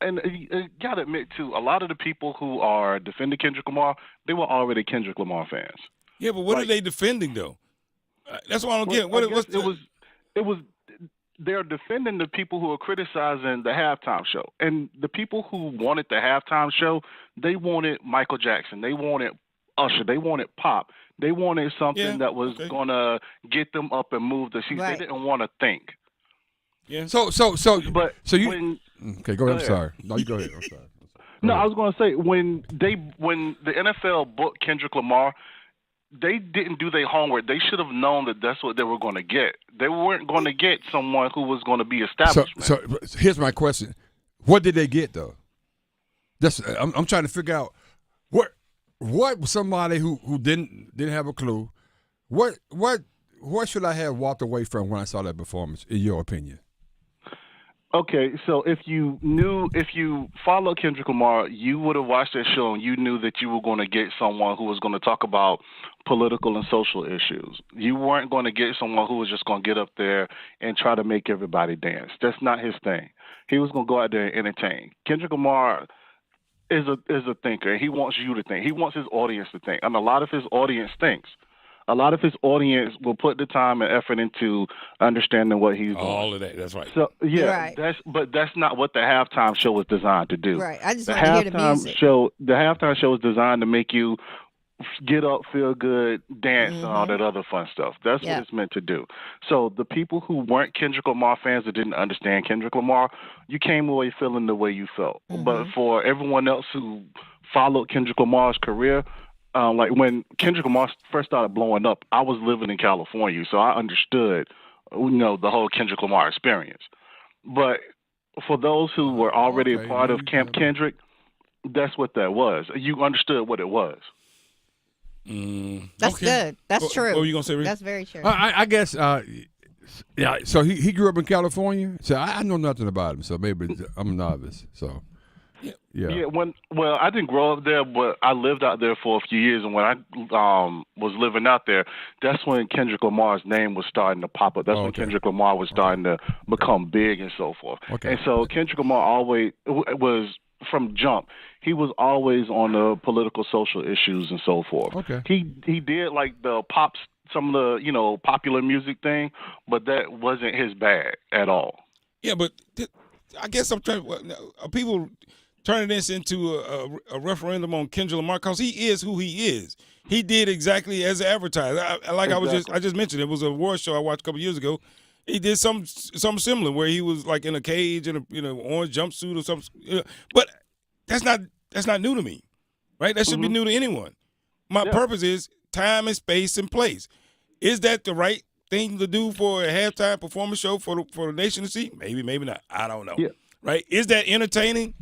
and you got to admit too, a lot of the people who are defending Kendrick Lamar, they were already Kendrick Lamar fans. Yeah, but what are they defending though? That's what I don't get. They're defending the people who are criticizing the halftime show. And the people who wanted the halftime show, they wanted Michael Jackson. They wanted Usher. They wanted pop. They wanted something that was going to get them up and move the seats. Right. They didn't want to think. Yeah. Okay, go ahead. I'm sorry. No, you go ahead. I'm sorry. No, I was going to say, when the NFL booked Kendrick Lamar, they didn't do their homework. They should have known that that's what they were going to get. They weren't going to get someone who was going to be establishment. So here's my question: what did they get though? I'm trying to figure out what somebody who didn't have a clue. What should I have walked away from when I saw that performance? In your opinion? Okay, so if you followed Kendrick Lamar, you would have watched that show and you knew that you were going to get someone who was going to talk about political and social issues. You weren't going to get someone who was just going to get up there and try to make everybody dance. That's not his thing. He was going to go out there and entertain. Kendrick Lamar is a thinker. He wants you to think. He wants his audience to think. And a lot of his audience thinks. A lot of his audience will put the time and effort into understanding what he's doing. All of that. That's right. So Right. that's not what the halftime show was designed to do. Right. I just The want to hear the halftime music. the halftime show is designed to make you get up, feel good, dance, and all that other fun stuff. That's Yeah. what it's meant to do. So the people who weren't Kendrick Lamar fans that didn't understand Kendrick Lamar, you came away feeling the way you felt. But for everyone else who followed Kendrick Lamar's career, like when Kendrick Lamar first started blowing up, I was living in California, so I understood, the whole Kendrick Lamar experience. But for those who were already a part of Camp Kendrick, that's what that was. You understood what it was. That's good. That's true. What were you gonna say, Reese? That's very true. I guess. Yeah. So he grew up in California. So I know nothing about him. So maybe I'm a novice. So. Yeah. I didn't grow up there, but I lived out there for a few years, and when I was living out there, that's when Kendrick Lamar's name was starting to pop up. That's when Kendrick Lamar was starting to become big and so forth. Okay. And so Kendrick Lamar always was from jump. He was always on the political, social issues and so forth. Okay. He did like the pops, some of the popular music thing, but that wasn't his bag at all. Yeah, but I guess I'm trying. People turning this into a referendum on Kendrick Lamar because he is who he is. He did exactly as advertised. I just mentioned, it was a award show I watched a couple years ago. He did something similar where he was like in a cage in a orange jumpsuit or something. But that's not new to me, right? That should be new to anyone. My purpose is time and space and place. Is that the right thing to do for a halftime performance show for the nation to see? Maybe, maybe not. I don't know. Yeah. Right? Is that entertaining?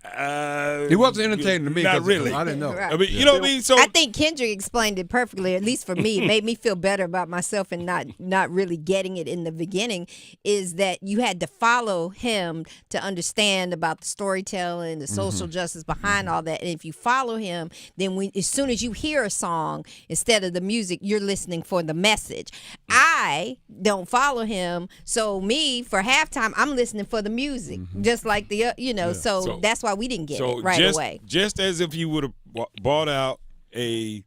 It wasn't entertaining to me. Not really. I didn't know. Right. I mean, you know what I mean? So I think Kendrick explained it perfectly, at least for me. It made me feel better about myself and not really getting it in the beginning, is that you had to follow him to understand about the storytelling, the social justice behind all that. And if you follow him, then as soon as you hear a song, instead of the music, you're listening for the message. I don't follow him, so me, for halftime, I'm listening for the music, just like so that's why we didn't get it right away. Just as if you would have bought out a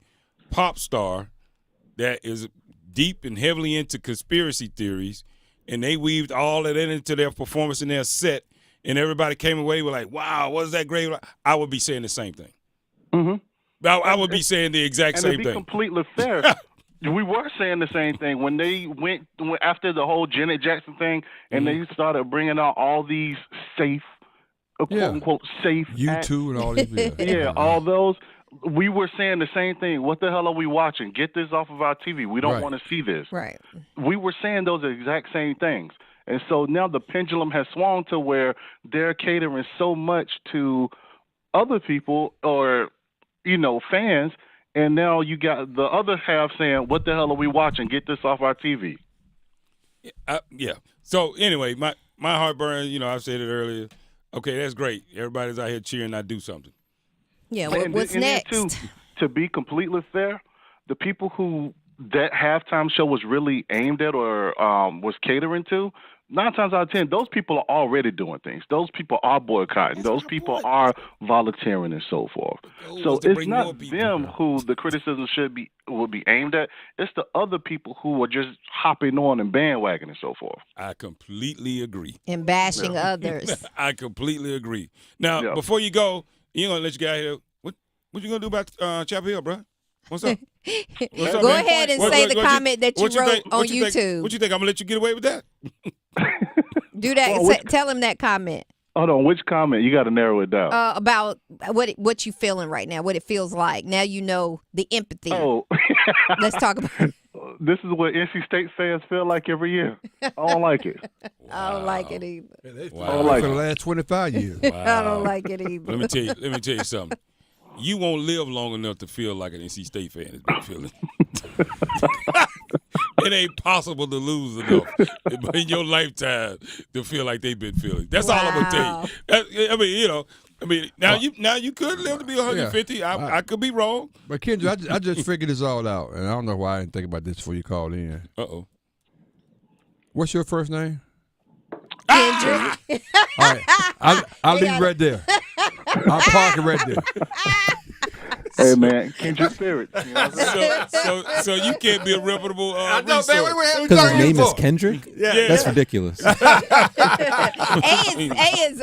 pop star that is deep and heavily into conspiracy theories, and they weaved all of that into their performance in their set, and everybody came away with like, wow, was that great? I would be saying the same thing. I would be saying the exact same And to be thing. completely fair, we were saying the same thing when they went after the whole Janet Jackson thing, and they started bringing out all these safe, quote unquote safe U2 and all these. all those. We were saying the same thing. What the hell are we watching? Get this off of our TV. We don't want to see this. Right. We were saying those exact same things. And so now the pendulum has swung to where they're catering so much to other people or, fans. And now you got the other half saying, what the hell are we watching? Get this off our TV. Yeah. So anyway, my heartburn, I've said it earlier. Okay, that's great. Everybody's out here cheering I do something. Yeah, And what's then next? too, to be completely fair, the people who that halftime show was really aimed at or was catering to, 9 times out of 10, those people are already doing things. Those people are boycotting. Those people are volunteering and so forth. So it's not them who the criticism will be aimed at. It's the other people who are just hopping on and bandwagon and so forth. I completely agree. And bashing others. I completely agree. Now, before you go, you're going to let you guys here. What you going to do about Chapel Hill, bro? What's up? Go ahead and say the comment that you wrote on YouTube. What you think? I'm going to let you get away with that? Do that. Tell him that comment. Hold on. Which comment? You got to narrow it down. About what you feeling right now, what it feels like. Now you know the empathy. Oh. Let's talk about it. This is what NC State fans feel like every year. I don't like it. I don't like it either. I don't like it. For the last 25 years. I don't like it either. Let me tell you something. You won't live long enough to feel like an NC State fan has been feeling. it ain't possible to lose enough in your lifetime to feel like they've been feeling. That's all I'm gonna tell you. I mean, now you could live to be 150. Yeah. I could be wrong. But Kendra, I just figured this all out, and I don't know why I didn't think about this before you called in. Uh-oh. What's your first name? Kendra. All right, I'll leave right there. I'll park it right there. Hey man, kindred spirits. You know so you can't be a reputable because his name is Kendrick. Yeah, that's ridiculous. A is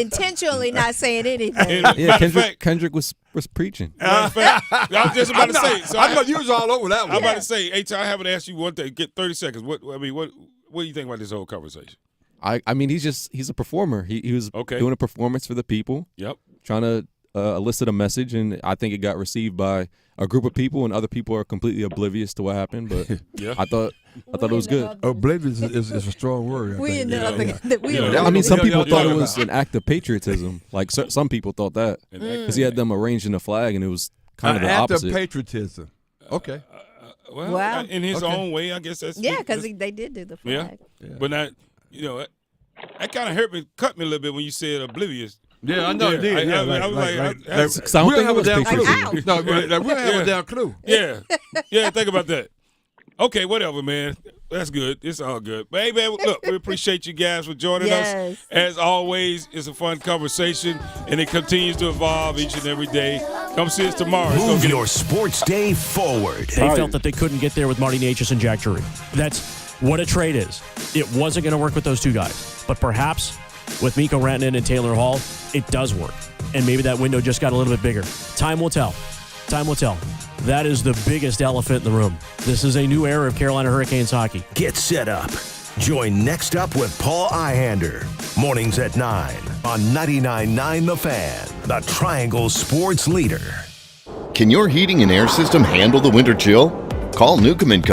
intentionally not saying anything. Yeah, Kendrick was preaching. Matter of fact, I was just about to say. So I know you was all over that one. I'm about to say, H. I haven't asked you one thing. Get 30 seconds. What do you think about this whole conversation? I mean, he's a performer. He was doing a performance for the people. Yep. Trying to elicit a message, and I think it got received by a group of people, and other people are completely oblivious to what happened. But I thought it was good. Oblivious is a strong word. I mean, some people thought it was an act of patriotism. Like some people thought that because he had them arranging the flag, and it was kind of the opposite. Act of patriotism. Okay. Well, in his own way, I guess that's because they did do the flag. Yeah. But not, that kind of cut me a little bit when you said oblivious. Yeah, I know it did. I was like, I don't think it was patriotism. No, we don't have a damn clue. Yeah, think about that. Okay, whatever, man. That's good. It's all good. But hey, man, look, we appreciate you guys for joining us. As always, it's a fun conversation, and it continues to evolve each and every day. Come see us tomorrow. Move your sports day forward. They felt that they couldn't get there with Marty Natchez and Jack Drury. That's what a trade is. It wasn't going to work with those two guys, but perhaps with Mikko Rantanen and Taylor Hall, it does work. And maybe that window just got a little bit bigger. Time will tell. Time will tell. That is the biggest elephant in the room. This is a new era of Carolina Hurricanes hockey. Get set up. Join Next Up with Paul Ihander. Mornings at 9 on 99.9 The Fan, the Triangle Sports Leader. Can your heating and air system handle the winter chill? Call Newcomb & Co.